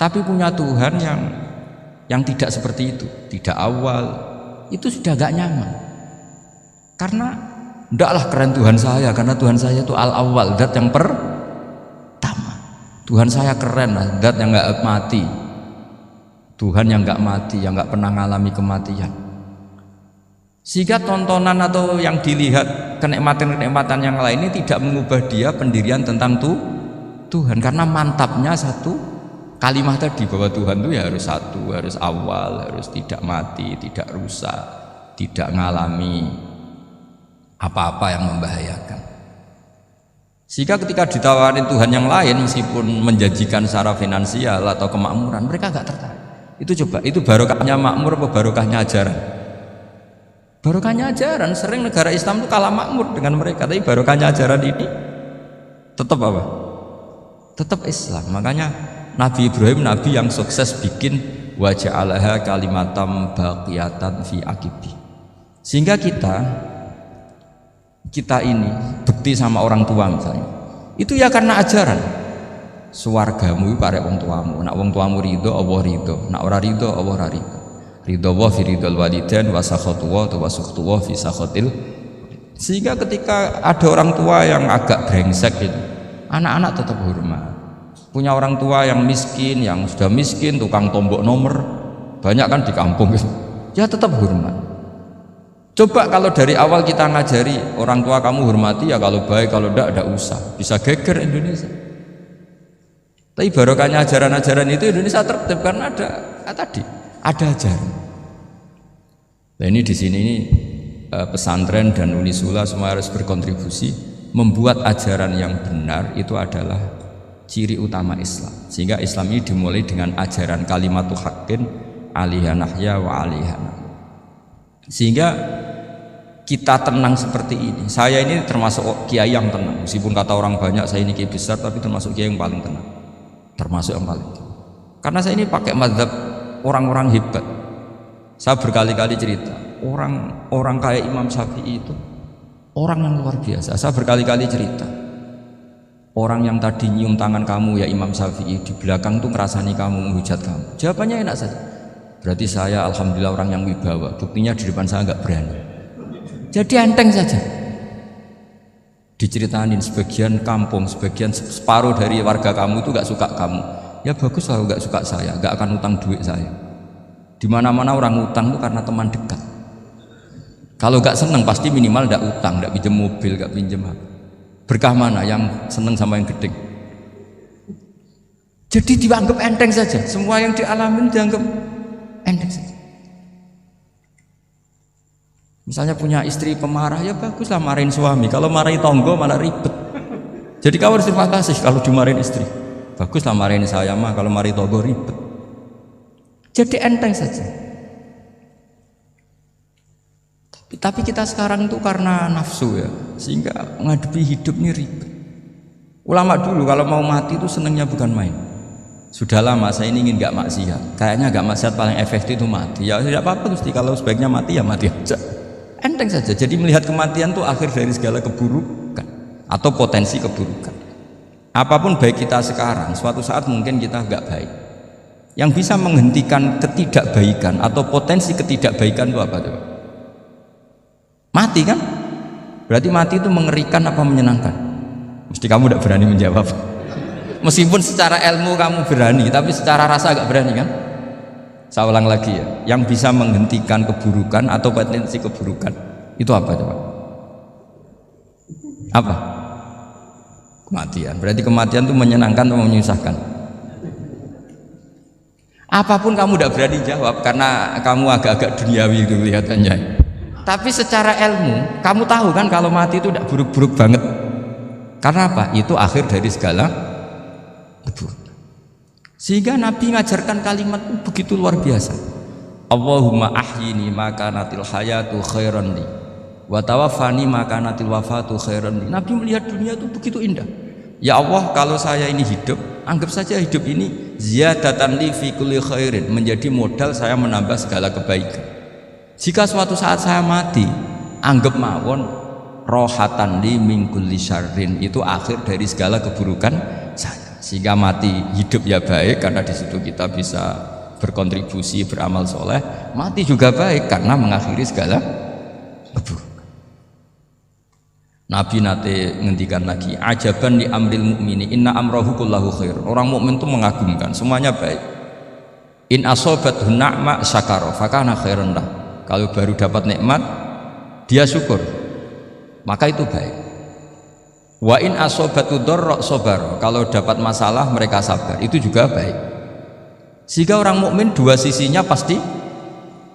S1: tapi punya Tuhan yang tidak seperti itu, tidak awal, itu sudah gak nyaman. Karena ndaklah keren Tuhan saya, karena Tuhan saya itu al-awwal, zat yang pertama. Tuhan saya keren lah, zat yang nggak mati, Tuhan yang nggak mati, yang nggak pernah mengalami kematian. Sehingga tontonan atau yang dilihat kenikmatan-kenikmatan yang lain ini tidak mengubah dia pendirian tentang Tuhan, karena mantapnya satu kalimat tadi bahwa Tuhan itu ya harus satu, harus awal, harus tidak mati, tidak rusak, tidak mengalami apa-apa yang membahayakan. Sehingga ketika ditawarin Tuhan yang lain meskipun menjanjikan secara finansial atau kemakmuran, mereka gak tertarik. Itu coba, itu barokahnya makmur apa barokahnya ajaran? Barokahnya ajaran. Sering negara Islam itu kalah makmur dengan mereka, tapi barokahnya ajaran ini tetap apa? Tetap Islam. Makanya Nabi Ibrahim, Nabi yang sukses bikin wa ja'alaha kalimatam baqiyatan fi aqibi. Sehingga kita ini bekti sama orang tua misalnya, itu ya karena ajaran. Suwargamu parek wong tuamu, nak wong tuamu ridho Allah ridho, nak ora ridho Allah ora ridho. Ridho wa fi ridhol walidain wa sakhatu wa sukhtu wa fi sakhatil. Sehingga ketika ada orang tua yang agak brengsek itu, anak-anak tetap hormat. Punya orang tua yang miskin, yang sudah miskin, tukang tombok nomor, banyak kan di kampung gitu, ya tetap hormat. Coba kalau dari awal kita ngajari orang tua kamu hormati ya, kalau baik, kalau tidak usah, bisa geger Indonesia. Tapi barokahnya ajaran-ajaran itu Indonesia tertib karena ada ajaran. Nah ini di sini pesantren dan Unisula semua harus berkontribusi membuat ajaran yang benar itu adalah ciri utama Islam. Sehingga Islam ini dimulai dengan ajaran kalimatu haqqin alaiha nahya wa alaiha namut. Sehingga kita tenang seperti ini. Saya ini termasuk kiai yang tenang. Meskipun kata orang banyak saya ini kiai besar, tapi termasuk kiai yang paling tenang. Termasuk yang paling tenang. Karena saya ini pakai mazhab orang-orang hebat. Saya berkali-kali cerita, orang kayak Imam Syafi'i itu orang yang luar biasa. Saya berkali-kali cerita, orang yang tadi nyium tangan kamu ya Imam Syafi'i, di belakang tuh ngerasani kamu, menghujat kamu. Jawabannya enak saja. Berarti saya alhamdulillah orang yang wibawa. Buktinya di depan saya nggak berani. Jadi enteng saja. Diceritain sebagian kampung, sebagian separuh dari warga kamu itu nggak suka kamu. Ya bagus lah nggak suka saya, nggak akan utang duit saya. Di mana-mana orang utang itu karena teman dekat. Kalau nggak seneng pasti minimal nggak utang, nggak pinjam mobil, nggak pinjam apa. Berkah mana yang seneng sama yang gede? Jadi dianggap enteng saja. Semua yang dialami dianggap enteng saja. Misalnya punya istri pemarah, ya baguslah marahin suami. Kalau marahin tonggo malah ribet. Jadi kau harus terima kasih kalau dimarahin istri. Baguslah marahin saya mah, kalau marahin tonggo ribet. Jadi enteng saja. Tapi kita sekarang itu karena nafsu ya, sehingga menghadapi hidup ini ribet. Ulama dulu kalau mau mati itu senengnya bukan main. Sudah lama saya ini ingin gak maksiat. Kayaknya gak maksiat paling efektif itu mati. Ya tidak apa-apa Gusti, kalau sebaiknya mati ya mati aja. Enteng saja. Jadi melihat kematian itu akhir dari segala keburukan atau potensi keburukan. Apapun baik kita sekarang, suatu saat mungkin kita gak baik. Yang bisa menghentikan ketidakbaikan atau potensi ketidakbaikan itu apa coba? Mati kan? Berarti mati itu mengerikan apa menyenangkan? Mesti kamu tidak berani menjawab. Meskipun secara ilmu kamu berani, tapi secara rasa agak berani kan? Saya ulang lagi ya, yang bisa menghentikan keburukan atau potensi keburukan itu apa coba? Apa? Kematian. Berarti kematian itu menyenangkan atau menyusahkan? Apapun kamu tidak berani jawab karena kamu agak-agak duniawi itu kelihatannya. Tapi secara ilmu kamu tahu kan kalau mati itu tidak buruk-buruk banget. Karena apa? Itu akhir dari segala keburukan. Sehingga Nabi ngajarkan kalimat itu begitu luar biasa. Allahumma ahyini maka natil hayatu khairan li wa tawaffani maka natil wafatu khairan li. Nabi melihat dunia itu begitu indah. Ya Allah, kalau saya ini hidup, anggap saja hidup ini ziyadatan li fi kulli khairin, menjadi modal saya menambah segala kebaikan. Jika suatu saat saya mati, anggap mawon rohatan li min kulli syarrin, itu akhir dari segala keburukan saya. Sehingga mati hidup ya baik karena di situ kita bisa berkontribusi beramal soleh. Mati juga baik karena mengakhiri segala keburukan. Nabi nate ngendikan lagi, ajaban li amril mu'mini inna amrahu kullahu khair. Orang mukmin itu mengagumkan, semuanya baik. In asobathu na'ma syakara fakana khairan lah. Kalau baru dapat nikmat dia syukur, maka itu baik. Wa in asobatu dharra sabar, kalau dapat masalah mereka sabar, itu juga baik. Sehingga orang mukmin dua sisinya pasti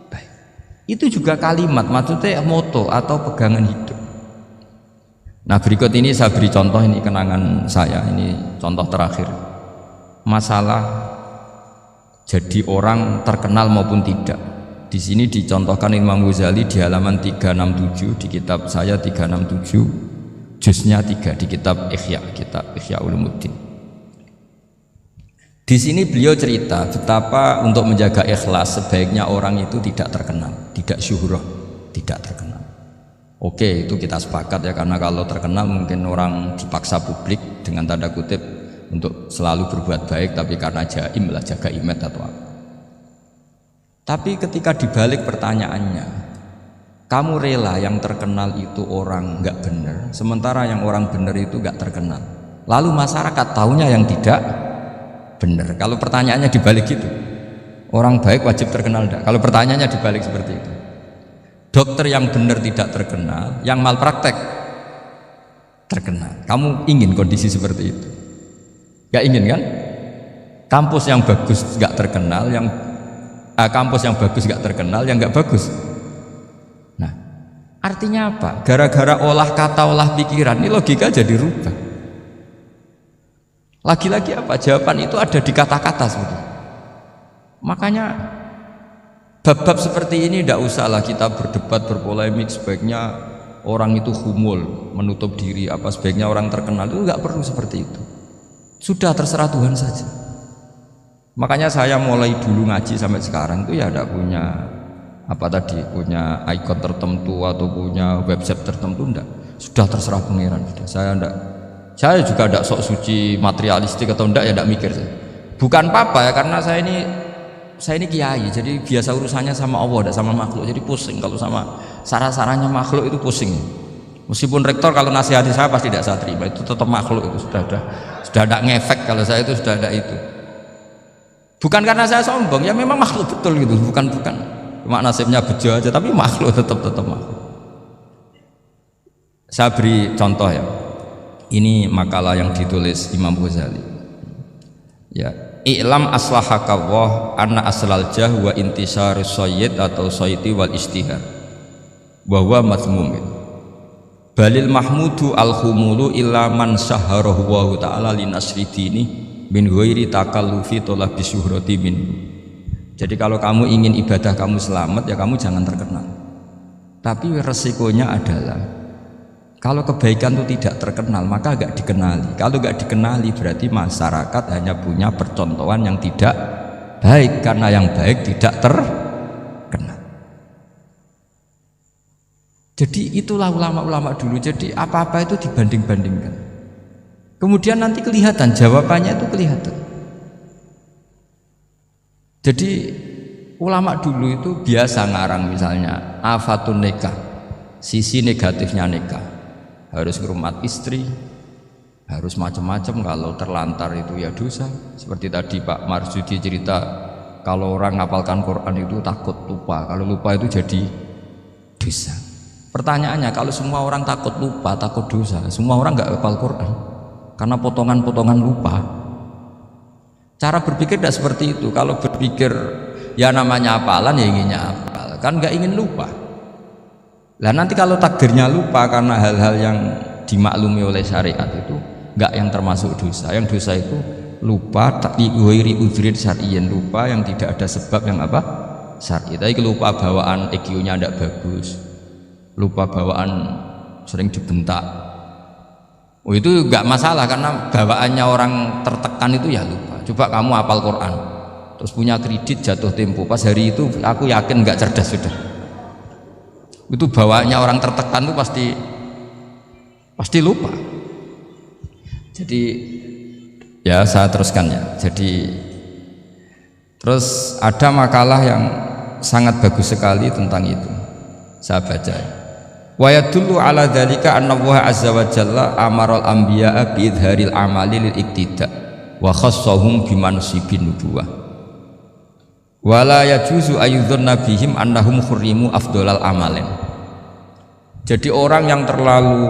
S1: baik. Itu juga kalimat, maksudnya moto atau pegangan hidup. Nah berikut ini saya beri contoh, ini kenangan saya, ini contoh terakhir. Masalah jadi orang terkenal maupun tidak. Di sini dicontohkan Imam Ghazali di halaman 367 di kitab saya 367. Juznya 3 di kitab Ihya Ulumuddin. Di sini beliau cerita betapa untuk menjaga ikhlas sebaiknya orang itu tidak terkenal, tidak syuhrah, tidak terkenal. Oke, itu kita sepakat ya, karena kalau terkenal mungkin orang dipaksa publik dengan tanda kutip untuk selalu berbuat baik, tapi karena jaim lah, jaga image atau apa. Tapi ketika dibalik pertanyaannya, kamu rela yang terkenal itu orang nggak benar, sementara yang orang benar itu nggak terkenal. Lalu masyarakat tahunya yang tidak benar. Kalau pertanyaannya dibalik gitu, orang baik wajib terkenal enggak? Kalau pertanyaannya dibalik seperti itu, dokter yang benar tidak terkenal, yang malpraktek terkenal. Kamu ingin kondisi seperti itu? Nggak ingin kan? Kampus yang bagus nggak terkenal, kampus yang bagus nggak terkenal, yang nggak bagus. Nah, Artinya apa? Gara-gara olah kata, olah pikiran, ini logika jadi rubah. Lagi-lagi apa? Jawaban itu ada di kata-kata sebetulnya. Makanya bab-bab seperti ini tidak usahlah kita berdebat, berpolemik. Sebaiknya orang itu humul, menutup diri, apa sebaiknya orang terkenal, itu nggak perlu seperti itu. Sudah terserah Tuhan saja. Makanya saya mulai dulu ngaji sampai sekarang itu ya tidak punya punya ikon tertentu atau punya website tertentu, enggak. Sudah terserah pangeran. Saya juga tidak sok suci materialistik atau enggak, ya tidak mikir saya. Bukan apa-apa ya, karena saya ini kiai, jadi biasa urusannya sama Allah, tidak sama makhluk. Jadi pusing kalau sama sarah-sarahnya makhluk itu pusing. Meskipun rektor kalau nasihati saya pasti tidak saya terima, itu tetap makhluk, itu sudah ada ngefek kalau saya itu sudah ada itu. Bukan karena saya sombong, ya memang makhluk betul gitu, bukan cuma nasibnya bejo aja, tapi makhluk tetap makhluk. Saya beri contoh ya. Ini makalah yang ditulis Imam Ghazali. Ya, i'lam aslahakallah anna aslal jah wa intisarus sayyid atau sayyidi wal istihar wa huwa mazmum. Balil mahmudu al khumulu illa man saharahu wa ta'ala li nasri dini min ghairi takallufi talabi syuhrati min. Jadi kalau kamu ingin ibadah kamu selamat, ya kamu jangan terkenal. Tapi resikonya adalah kalau kebaikan itu tidak terkenal, maka agak dikenali. Kalau agak dikenali berarti masyarakat hanya punya percontohan yang tidak baik, karena yang baik tidak terkenal. Jadi itulah ulama-ulama dulu. Jadi apa-apa itu dibanding-bandingkan. Kemudian nanti kelihatan, jawabannya itu kelihatan. Jadi ulama dulu itu biasa ngarang misalnya afatun nikah, sisi negatifnya nikah, harus ngurmat istri, harus macam-macam, kalau terlantar itu ya dosa. Seperti tadi Pak Marsudi cerita, kalau orang ngapalkan Quran itu takut lupa, kalau lupa itu jadi dosa. Pertanyaannya, kalau semua orang takut lupa, takut dosa, semua orang nggak hafal Quran karena potongan-potongan lupa. Cara berpikir tidak seperti itu. Kalau berpikir ya namanya hafalan, ya inginnya hafal, kan nggak ingin lupa. Lah nanti kalau takdirnya lupa karena hal-hal yang dimaklumi oleh syariat itu nggak yang termasuk dosa. Yang dosa itu lupa takdiwiri udhrin syar'iyyan, lupa yang tidak ada sebab yang apa? Syar'i. Tapi lupa bawaan EQ-nya tidak bagus, lupa bawaan sering dibentak. Oh itu nggak masalah, karena bawaannya orang tertekan itu ya lupa. Coba kamu hafal Quran terus punya kredit jatuh tempo, pas hari itu aku yakin nggak cerdas sudah. Itu bawaannya orang tertekan itu pasti lupa. Jadi ya saya teruskan ya. Jadi terus ada makalah yang sangat bagus sekali tentang itu, saya baca. Wa yadullu ala dzalika anna Allah azza wa jalla amaral anbiya'a bi idharil amali lil iktida wa khassahum bimansibin nubuwah wala yajuzu ayyudhanna bihim annahum khurrimu afdolal amalin. Jadi orang yang terlalu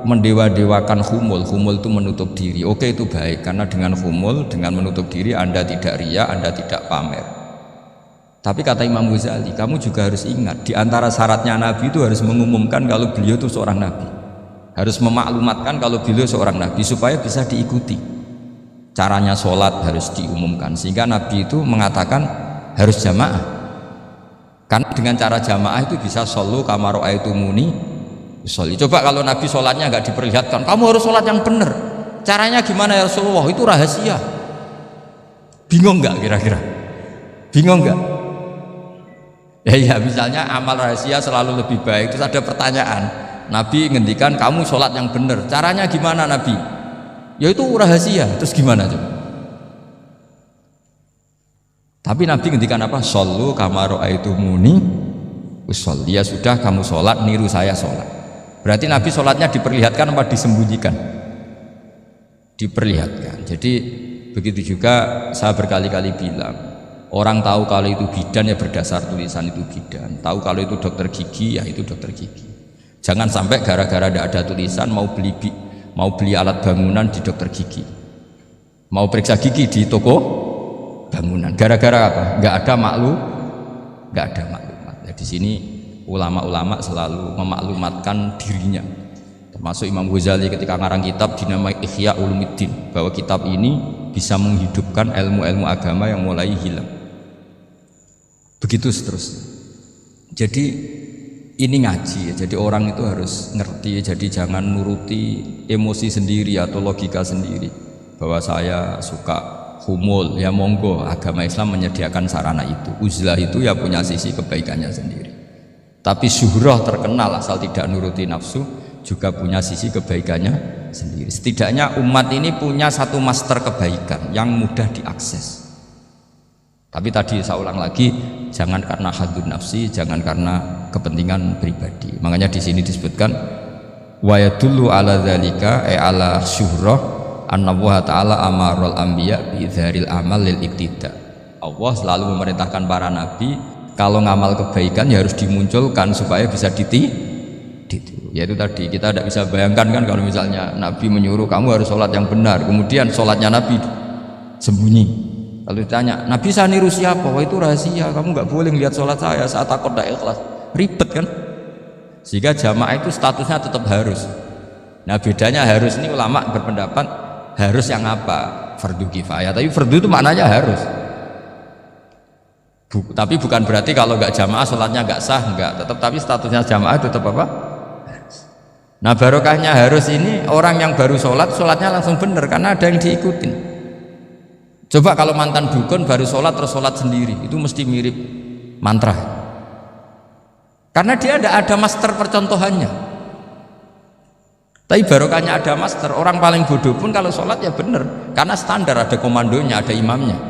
S1: mendewa-dewakan khumul itu menutup diri, oke itu baik, karena dengan khumul, dengan menutup diri Anda tidak riya, Anda tidak pamer. Tapi kata Imam Ghazali, kamu juga harus ingat, di antara syaratnya Nabi itu harus mengumumkan kalau beliau itu seorang Nabi, harus memaklumatkan kalau beliau seorang Nabi supaya bisa diikuti. Caranya sholat harus diumumkan, sehingga Nabi itu mengatakan harus jamaah, karena dengan cara jamaah itu bisa shollu kama ra'aitumuni usolli. Coba kalau Nabi sholatnya nggak diperlihatkan, kamu harus sholat yang benar, caranya gimana ya Rasulullah, itu rahasia. Bingung nggak kira-kira? Bingung nggak? Ya misalnya amal rahasia selalu lebih baik. Terus ada pertanyaan, Nabi ngendikan kamu sholat yang benar, caranya gimana Nabi? Ya itu rahasia, terus gimana coba? Tapi Nabi ngendikan apa? Shollu kama ra'aitumuni usolli. Ya sudah, kamu sholat niru saya sholat. Berarti Nabi sholatnya diperlihatkan apa disembunyikan? Diperlihatkan. Jadi begitu juga saya berkali-kali bilang, orang tahu kalau itu bidan ya berdasar tulisan itu bidan, tahu kalau itu dokter gigi ya itu dokter gigi. Jangan sampai gara-gara tidak ada tulisan mau beli alat bangunan di dokter gigi, mau periksa gigi di toko bangunan. Gara-gara apa? Nggak ada maklumat. Nah, di sini ulama-ulama selalu memaklumatkan dirinya, termasuk Imam Ghazali ketika ngarang kitab dinamai Ihya Ulumuddin, bahwa kitab ini bisa menghidupkan ilmu-ilmu agama yang mulai hilang. Begitu seterusnya. Jadi ini ngaji ya, jadi orang itu harus ngerti, jadi jangan nuruti emosi sendiri atau logika sendiri bahwa saya suka humul, ya monggo, agama Islam menyediakan sarana itu. Uzlah itu ya punya sisi kebaikannya sendiri, tapi syuhrah terkenal asal tidak nuruti nafsu juga punya sisi kebaikannya sendiri. Setidaknya umat ini punya satu master kebaikan yang mudah diakses. Tapi tadi saya ulang lagi, jangan karena hadun nafsi, jangan karena kepentingan pribadi. Makanya di sini disebutkan wa yadullu ala dzalika ala syuhrah anna Allah taala amarul anbiya bi dzaril amal lil iktida. Allah selalu memerintahkan para nabi kalau ngamal kebaikan ya harus dimunculkan supaya bisa ditiru. Yaitu tadi kita tidak bisa bayangkan kan kalau misalnya Nabi menyuruh kamu harus sholat yang benar, kemudian sholatnya Nabi sembunyi. Lalu ditanya, Nabi saya niru siapa? Wah itu rahasia, kamu nggak boleh lihat sholat saya saat takut tidak ikhlas. Ribet kan? Sehingga jamaah itu statusnya tetap harus. Nah bedanya harus ini ulama berpendapat harus yang apa? Fardu kifayah. Tapi fardu itu maknanya harus. Tapi bukan berarti kalau nggak jamaah sholatnya nggak sah, nggak. Tapi statusnya jamaah tetap apa? Nah barokahnya harus ini orang yang baru sholat, sholatnya langsung benar karena ada yang diikutin. Coba kalau mantan dukun baru sholat terus sholat sendiri, itu mesti mirip mantra. Karena dia tidak ada master percontohannya. Tapi barokahnya ada master, orang paling bodoh pun kalau sholat ya benar, karena standar ada komandonya, ada imamnya.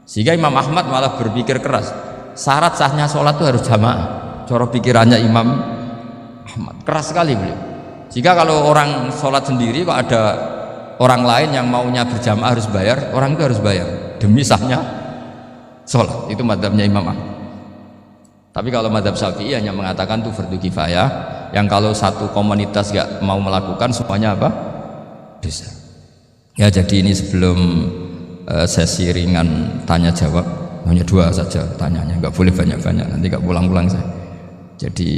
S1: Sehingga Imam Ahmad malah berpikir keras, syarat sahnya sholat itu harus jamaah. Cara pikirannya Imam Ahmad keras sekali beliau. Jika kalau orang sholat sendiri kok ada orang lain yang maunya berjamaah harus bayar, orang itu harus bayar demi sahnya sholat. Itu madhabnya Imam Ahmad. Tapi kalau madhab Syafi'i hanya mengatakan itu fardu kifayah, yang kalau satu komunitas gak mau melakukan semuanya apa? Dosa. Ya jadi ini sebelum sesi ringan tanya jawab, hanya 2 saja tanyanya, nggak boleh banyak-banyak, nanti gak pulang-pulang saya. Jadi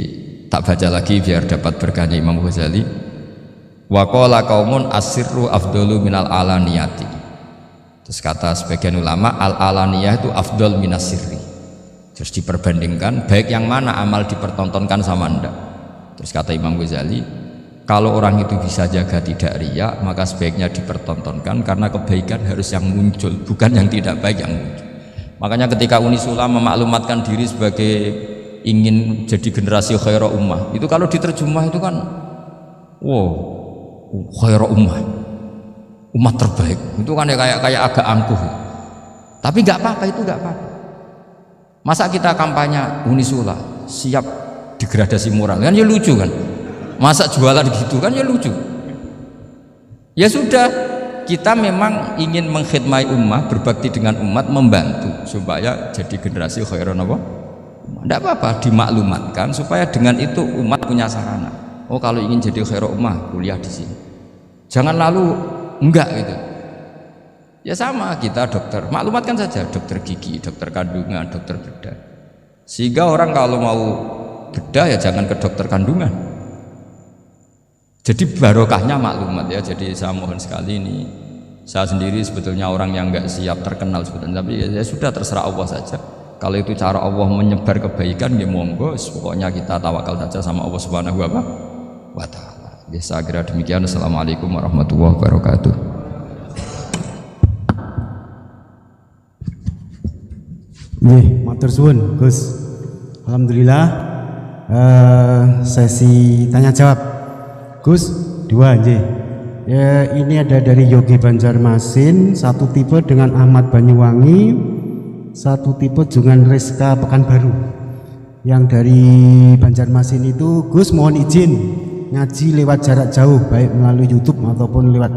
S1: tak baca lagi biar dapat berkahnya Imam Ghazali. Wa qala qaumun asirru afdalu minal alaniyati. Terus kata sebagian ulama al alaniyah itu afdal minas sirri. Terus diperbandingkan baik yang mana amal dipertontonkan sama anda. Terus kata Imam Ghazali, kalau orang itu bisa jaga tidak riya, maka sebaiknya dipertontonkan karena kebaikan harus yang muncul, bukan yang tidak baik yang muncul. Makanya ketika Unisula memaklumatkan diri sebagai ingin jadi generasi khairah ummah, itu kalau diterjemah itu kan wow, khairah ummah, umat terbaik, itu kan ya kayak agak angkuh. Tapi nggak apa-apa, itu nggak apa-apa. Masa kita kampanye Unisula siap degradasi moral, kan ya lucu kan? Masa jualan gitu kan ya lucu. Ya sudah, kita memang ingin mengkhidmati ummah, berbakti dengan umat, membantu supaya jadi generasi khairun apa? Tidak apa-apa, dimaklumatkan supaya dengan itu umat punya sarana. Oh kalau ingin jadi khairun ummah, kuliah di sini. Jangan lalu enggak gitu. Ya sama kita dokter, maklumatkan saja dokter gigi, dokter kandungan, dokter bedah. Sehingga orang kalau mau bedah ya jangan ke dokter kandungan. Jadi barokahnya maklumat ya. Jadi saya mohon sekali ini, saya sendiri sebetulnya orang yang nggak siap terkenal sebetulnya, tapi ya sudah terserah Allah saja. Kalau itu cara Allah menyebar kebaikan ya monggo, pokoknya kita tawakal saja sama Allah Subhanahu wa taala. Biasa kira demikian. Assalamualaikum warahmatullahi wabarakatuh.
S2: Nggih, matur suwun Gus. Alhamdulillah sesi tanya jawab. Gus, 2 nggih. Ya, ini ada dari Yogi Banjarmasin, satu tipe dengan Ahmad Banyuwangi, satu tipe dengan Rizka Pekanbaru. Yang dari Banjarmasin itu, Gus mohon izin ngaji lewat jarak jauh, baik melalui YouTube ataupun lewat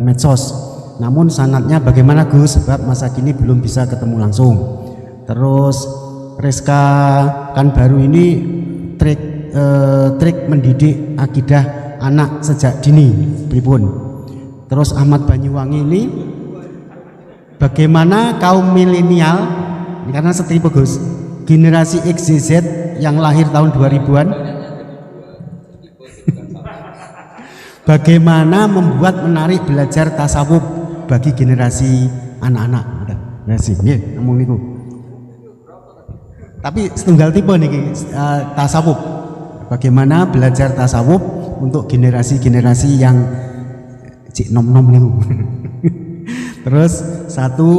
S2: medsos. Namun sanadnya bagaimana Gus? Sebab masa kini belum bisa ketemu langsung. Terus Rizka Pekanbaru ini trik mendidik akidah anak sejak dini pripun. Terus Ahmad Banyuwangi ini bagaimana kaum milenial, karena setipe Gus, generasi X, Z yang lahir tahun 2000-an. Bagaimana membuat menarik belajar tasawuf bagi generasi anak-anak. Nah sih, nggih, ngomong niku. Tapi setunggal tipe niki tasawuf. Bagaimana belajar tasawuf untuk generasi-generasi yang cik nom-nom niku. Terus satu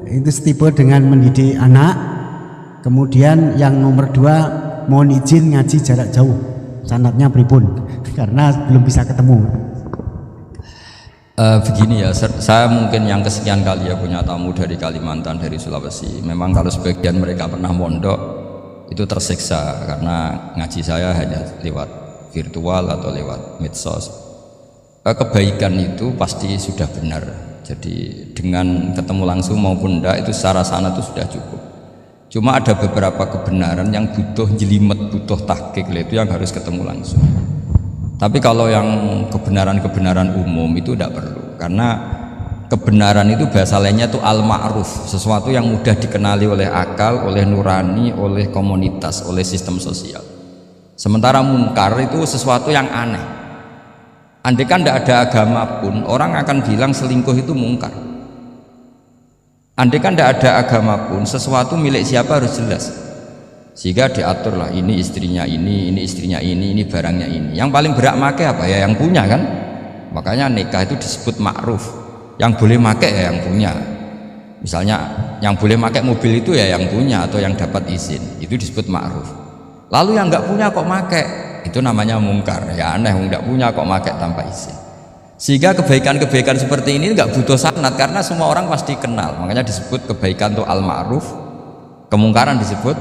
S2: itu tipe dengan mendidik anak. Kemudian yang nomor 2 mohon izin ngaji jarak jauh. Sanatnya pripun? Karena belum bisa ketemu.
S1: Begini ya, saya mungkin yang kesekian kali ya punya tamu dari Kalimantan, dari Sulawesi. Memang kalau sebagian mereka pernah mondok itu tersiksa karena ngaji saya hanya lewat virtual atau lewat medsos. Kebaikan itu pasti sudah benar. Jadi dengan ketemu langsung maupun enggak itu secara sana itu sudah cukup. Cuma ada beberapa kebenaran yang butuh jelimet, butuh tahqiq, itu yang harus ketemu langsung. Tapi kalau yang kebenaran-kebenaran umum itu tidak perlu, karena kebenaran itu bahasa lainnya itu al-ma'ruf, sesuatu yang mudah dikenali oleh akal, oleh nurani, oleh komunitas, oleh sistem sosial. Sementara mungkar itu sesuatu yang aneh. Andai kan tidak ada agama pun, orang akan bilang selingkuh itu mungkar. Andai kan tidak ada agama pun, sesuatu milik siapa harus jelas. Sehingga diaturlah ini istrinya ini istrinya ini barangnya ini. Yang paling berat make apa ya yang punya kan. Makanya nikah itu disebut ma'ruf. Yang boleh make ya yang punya. Misalnya yang boleh make mobil itu ya yang punya atau yang dapat izin. Itu disebut ma'ruf. Lalu yang nggak punya kok make, itu namanya mungkar. Ya aneh, nggak punya kok make tanpa izin. Sehingga kebaikan-kebaikan seperti ini nggak butuh sanad karena semua orang pasti kenal. Makanya disebut kebaikan itu al-ma'ruf, kemungkaran disebut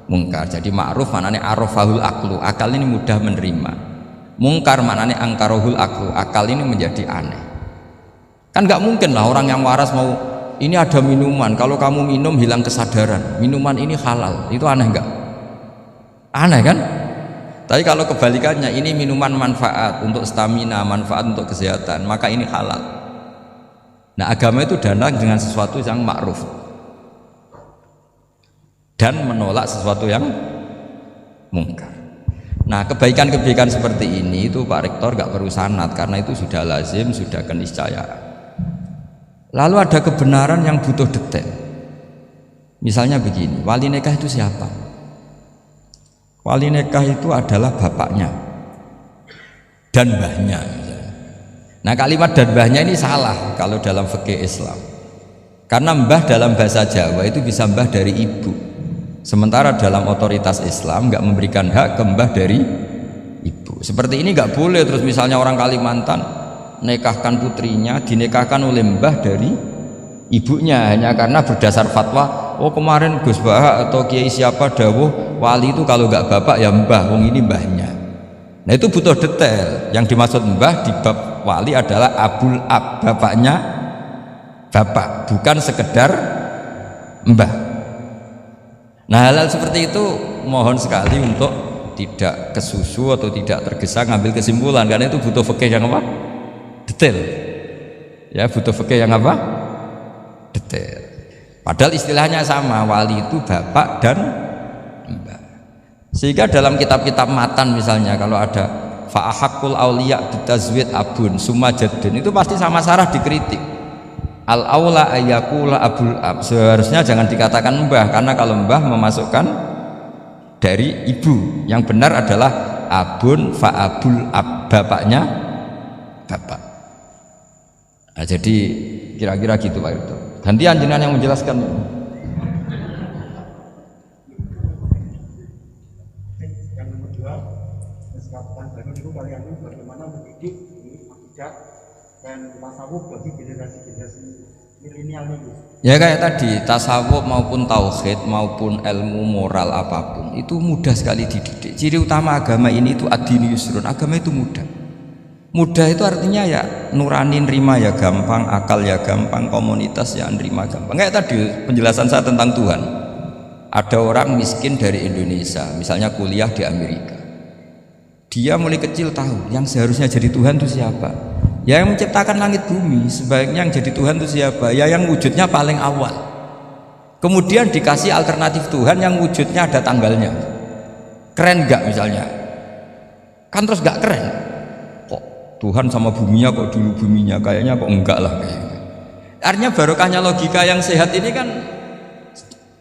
S1: mungkar. Jadi ma'ruf maknanya arafahul aklu, akal ini mudah menerima. Mungkar maknanya angkarohul aklu, akal ini menjadi aneh. Kan nggak mungkin lah orang yang waras mau ini ada minuman, kalau kamu minum hilang kesadaran, minuman ini halal, itu aneh nggak? Aneh kan? Tapi kalau kebalikannya ini minuman manfaat untuk stamina, manfaat untuk kesehatan, maka ini halal. Nah agama itu datang dengan sesuatu yang ma'ruf dan menolak sesuatu yang mungkar. Nah kebaikan-kebaikan seperti ini itu Pak Rektor gak perlu sanad karena itu sudah lazim, sudah keniscayaan. Lalu ada kebenaran yang butuh detail. Misalnya begini, wali nikah itu siapa? Wali nikah itu adalah bapaknya dan mbahnya. Nah kalimat dan mbahnya ini salah kalau dalam fikih Islam. Karena mbah dalam bahasa Jawa itu bisa mbah dari ibu. Sementara dalam otoritas Islam nggak memberikan hak ke mbah dari ibu. Seperti ini nggak boleh. Terus misalnya orang Kalimantan nikahkan putrinya dinikahkan oleh mbah dari ibunya hanya karena berdasar fatwa. Oh kemarin Gus Baha atau Kiai siapa dawuh wali itu kalau nggak bapak ya mbah, wong ini mbahnya. Nah itu butuh detail. Yang dimaksud mbah di bab wali adalah abul ab, bapaknya bapak, bukan sekedar mbah. Nah hal-hal seperti itu mohon sekali untuk tidak kesusu atau tidak tergesa ngambil kesimpulan, karena itu butuh fikih yang apa? Detail. Ya butuh fikih yang apa? Detail. Padahal istilahnya sama, wali itu bapak dan mbah. Sehingga dalam kitab-kitab matan misalnya kalau ada fa'ahakul auliya bitazwid abun summa jaddun, itu pasti sama sarah dikritik. Al aula ayyakula abul ab, seharusnya jangan dikatakan mbah karena kalau mbah memasukkan dari ibu. Yang benar adalah abun fa'abul ab, bapaknya bapak. Nah, jadi kira-kira gitu Pak Irto. Gantian jenengan yang menjelaskan.
S2: Yang nomor 2, kesempatan baru itu kalian bagaimana mendidik akidah dan tasawuf bagi generasi-generasi milenial ini.
S1: Ya kayak tadi, tasawuf maupun tauhid maupun ilmu moral apapun itu mudah sekali dididik. Ciri utama agama ini itu ad-dinu yusrun, agama itu mudah. Mudah itu artinya ya nurani nerima ya gampang, akal ya gampang, komunitas ya nerima gampang. Kayak tadi penjelasan saya tentang Tuhan. Ada orang miskin dari Indonesia, misalnya kuliah di Amerika. Dia mulai kecil tahu yang seharusnya jadi Tuhan itu siapa. Ya yang menciptakan langit bumi, sebaiknya yang jadi Tuhan itu siapa? Ya yang wujudnya paling awal. Kemudian dikasih alternatif Tuhan yang wujudnya ada tanggalnya. Keren nggak misalnya? Kan terus nggak keren. Kok Tuhan sama buminya kok dulu buminya, kayaknya kok enggak lah kayaknya. Artinya barokahnya logika yang sehat ini kan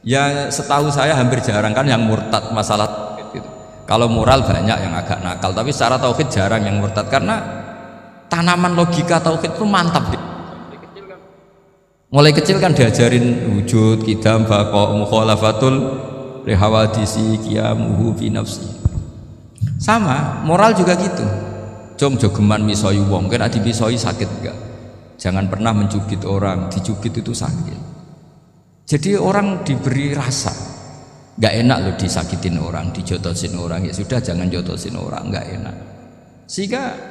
S1: ya setahu saya hampir jarang kan yang murtad masalah tauhid gitu. Kalau moral banyak yang agak nakal, tapi secara tauhid jarang yang murtad karena tanaman logika tauhid itu mantap. Mulai kecil kan diajarin wujud, qidam, baqa, mukhalafatul lihawadisi, qiyamuhu fi nafsi. Sama, moral juga gitu. Jom jogeman misoi wong, kan adi misoi sakit enggak? Jangan pernah mencubit orang, dicubit itu sakit. Jadi orang diberi rasa, enggak enak loh disakitin orang, dijotosin orang, ya sudah jangan jotosin orang, enggak enak. Sehingga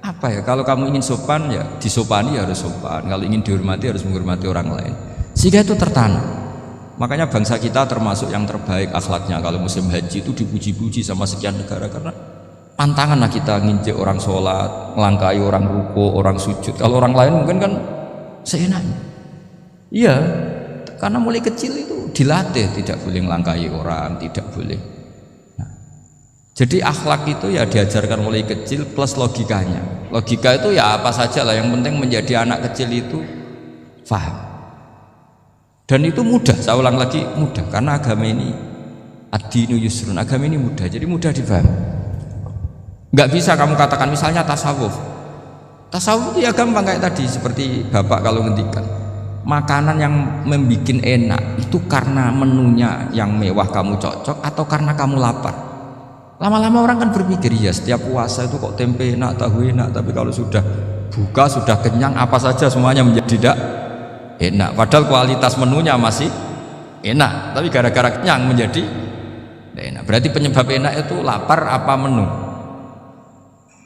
S1: apa ya, kalau kamu ingin sopan ya disopani harus sopan, kalau ingin dihormati harus menghormati orang lain, sehingga itu tertanam. Makanya bangsa kita termasuk yang terbaik akhlaknya kalau musim haji itu dipuji-puji sama sekian negara karena pantangan lah kita nginjek orang sholat, melangkai orang ruku, orang sujud. Kalau orang lain mungkin kan seenaknya. Iya, karena mulai kecil itu dilatih tidak boleh melangkai orang, tidak boleh. Jadi akhlak itu ya diajarkan mulai kecil plus logikanya. Logika itu ya apa saja lah, yang penting menjadi anak kecil itu paham. Dan itu mudah, saya ulang lagi mudah, karena agama ini ad-dinu yusrun, agama ini mudah, jadi mudah dipahami. Nggak bisa kamu katakan misalnya tasawuf. Tasawuf itu ya gampang kayak tadi, seperti Bapak kalau ngendikan. Makanan yang membuat enak itu karena menunya yang mewah kamu cocok atau karena kamu lapar. Lama-lama orang kan berpikir, ya setiap puasa itu kok tempe enak, tahu enak, tapi kalau sudah buka, sudah kenyang, apa saja semuanya menjadi tidak enak. Padahal kualitas menunya masih enak, tapi gara-gara kenyang menjadi enak. Berarti penyebab enak itu lapar apa menu?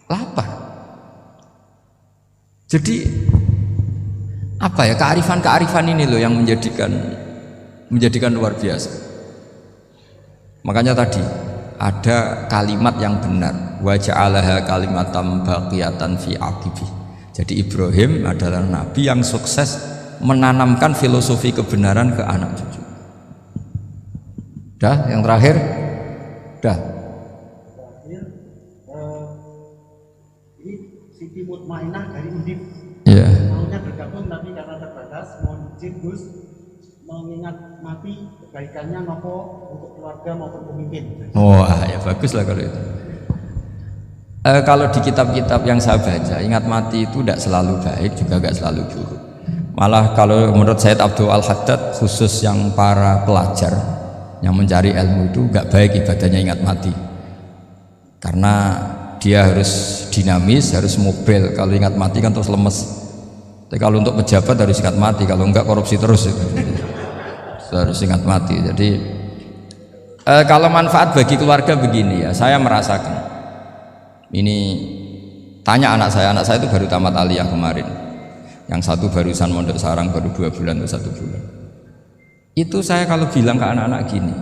S1: Lapar. Jadi apa ya, kearifan-kearifan ini loh yang menjadikan luar biasa. Makanya tadi ada kalimat yang benar, wa ja'alaha kalimatam baqiyatan fi aqibi. Jadi Ibrahim adalah nabi yang sukses menanamkan filosofi kebenaran ke anak cucu. Dah, yang terakhir. Dah. Ini Siti Mutmainah dari Undip. Iya. Maunya bergabung tapi karena terbatas, mohon izin Gus mengingat mati kebaikannya nopo untuk keluarga maupun pemimpin. Wah, ya bagus lah kalau itu. Kalau di kitab-kitab yang saya baca, ingat mati itu tidak selalu baik, juga tidak selalu buruk. Malah kalau menurut Sayyid Abdul Al-Haddad, khusus yang para pelajar yang mencari ilmu itu nggak baik ibadahnya ingat mati, karena dia harus dinamis, harus mobil. Kalau ingat mati kan terus lemes. Tapi kalau untuk pejabat harus ingat mati, kalau enggak korupsi terus itu. Harus ingat mati. Jadi kalau manfaat bagi keluarga begini ya, saya merasakan ini. Tanya anak saya itu baru tamat aliyah kemarin, yang satu barusan mondok sarang baru 2 bulan atau 1 bulan. Itu saya kalau bilang ke anak-anak gini,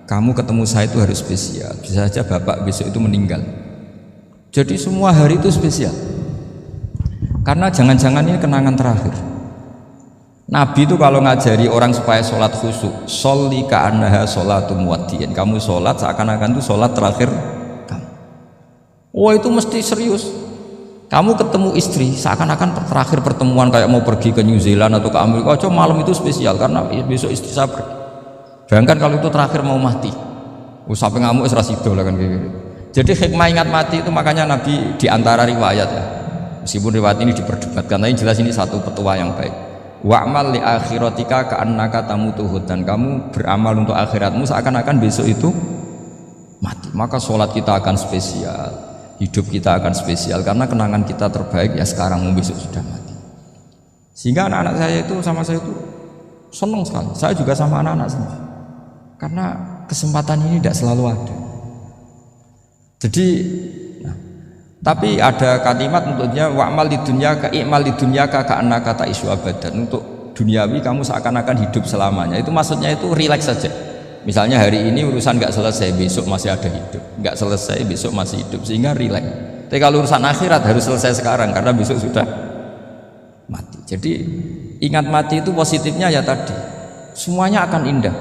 S1: kamu ketemu saya itu harus spesial, bisa saja bapak besok itu meninggal. Jadi semua hari itu spesial, karena jangan-jangan ini kenangan terakhir. Nabi itu kalau ngajari orang supaya sholat khusyuk, sholli ka'annaha sholatu muwaddi'in, kamu sholat seakan-akan itu sholat terakhir kamu. Wah, itu mesti serius. Kamu ketemu istri seakan-akan terakhir pertemuan, kayak mau pergi ke New Zealand atau ke Amerika. Coba malam itu spesial karena besok istri saya pergi. Bayangkan kalau itu terakhir mau mati, sampai ngamuk serasido lah kan gitu. Jadi hikmah ingat mati itu makanya Nabi diantara riwayat ya, meskipun riwayat ini diperdebatkan, tapi jelas ini satu petua yang baik. Wa'mal li akhiratika ka'annaka tamutuhud, dan kamu beramal untuk akhiratmu seakan-akan besok itu mati. Maka sholat kita akan spesial, hidup kita akan spesial, karena kenangan kita terbaik ya sekarang, besok sudah mati. Sehingga anak-anak saya itu sama saya itu senang sekali. Saya juga sama anak-anak senang, karena kesempatan ini tidak selalu ada. Jadi tapi ada kalimat untuknya, wa'mal di dunia ka i'mal di dunia ka ka'annaka ta'isyu abadan. Untuk duniawi kamu seakan-akan hidup selamanya. Itu maksudnya itu rileks saja. Misalnya hari ini urusan nggak selesai, besok masih ada hidup. Nggak selesai, besok masih hidup, sehingga rileks. Tapi kalau urusan akhirat harus selesai sekarang, karena besok sudah mati. Jadi ingat mati itu positifnya ya tadi, semuanya akan indah.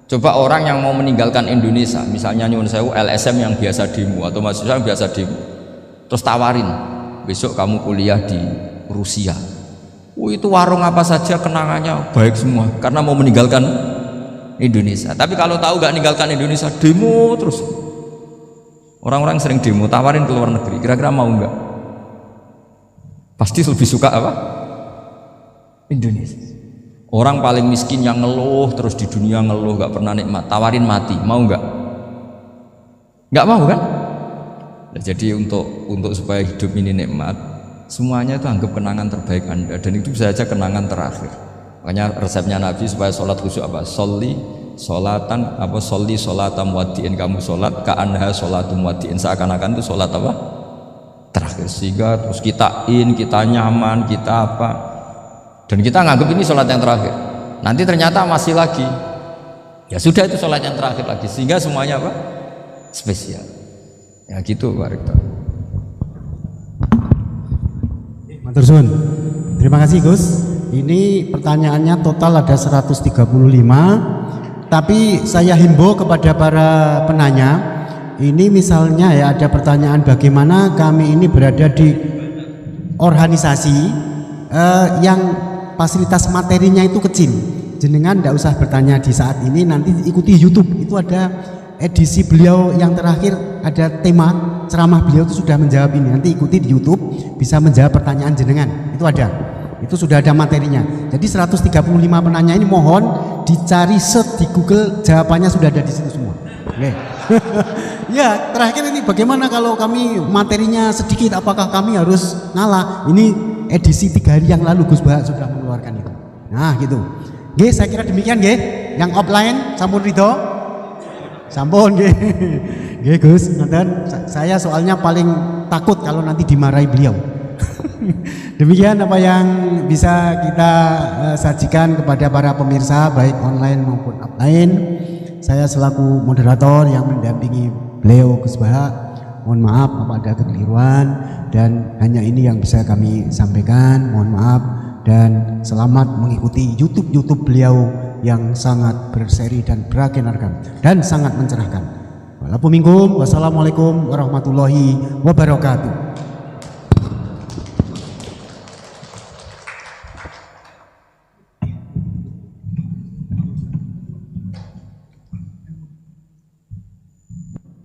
S1: Coba orang yang mau meninggalkan Indonesia, misalnya nyuwun sewu LSM yang biasa demo atau mahasiswa yang biasa demo, terus tawarin besok kamu kuliah di Rusia. Itu warung apa saja kenangannya baik semua karena mau meninggalkan Indonesia. Tapi kalau tahu gak meninggalkan Indonesia, demo terus. Orang-orang sering demo, tawarin ke luar negeri, kira-kira mau nggak? Pasti lebih suka apa? Indonesia. Orang paling miskin yang ngeluh terus di dunia ngeluh gak pernah nikmat, tawarin mati, mau nggak? Nggak mau kan? Nah, jadi untuk supaya hidup ini nikmat, semuanya itu anggap kenangan terbaik Anda, dan itu bisa saja kenangan terakhir. Makanya resepnya Nabi supaya sholat khusyuk apa? Sholli sholatan muwaddi'in, kamu sholat ka'annaha sholatum muwaddi'in, seakan-akan itu sholat apa? Terakhir. Sehingga terus kita nyaman, kita apa, dan kita nganggap ini sholat yang terakhir. Nanti ternyata masih lagi, ya sudah itu sholat yang terakhir lagi, sehingga semuanya apa? Spesial. Ya gitu Pak Rektor.
S2: Matur suwun. Terima kasih Gus. Ini pertanyaannya total ada 135, tapi saya himbau kepada para penanya, ini misalnya ya ada pertanyaan bagaimana kami ini berada di organisasi yang fasilitas materinya itu kecil. Jenengan tidak usah bertanya di saat ini, nanti ikuti YouTube, itu ada edisi beliau yang terakhir, ada tema ceramah beliau itu sudah menjawab ini, nanti ikuti di YouTube bisa menjawab pertanyaan jenengan, itu ada, itu sudah ada materinya. Jadi 135 penanya ini mohon dicari search di Google, jawabannya sudah ada di situ semua. Oke. Ya terakhir ini bagaimana kalau kami materinya sedikit, apakah kami harus ngalah? Ini edisi 3 hari yang lalu Gus Bah sudah mengeluarkan itu. Nah gitu. Oke, saya kira demikian nggih. Yang offline sampun ridho? Sampun nggih. Nggih Gus, ngoten. Saya soalnya paling takut kalau nanti dimarahi beliau. Demikian apa yang bisa kita sajikan kepada para pemirsa baik online maupun offline. Saya selaku moderator yang mendampingi beliau Gus Bah, mohon maaf apabila ada kekeliruan, dan hanya ini yang bisa kami sampaikan. Mohon maaf dan selamat mengikuti YouTube beliau yang sangat berseri dan beragenarkan dan sangat mencerahkan. Wassalamualaikum warahmatullahi wabarakatuh.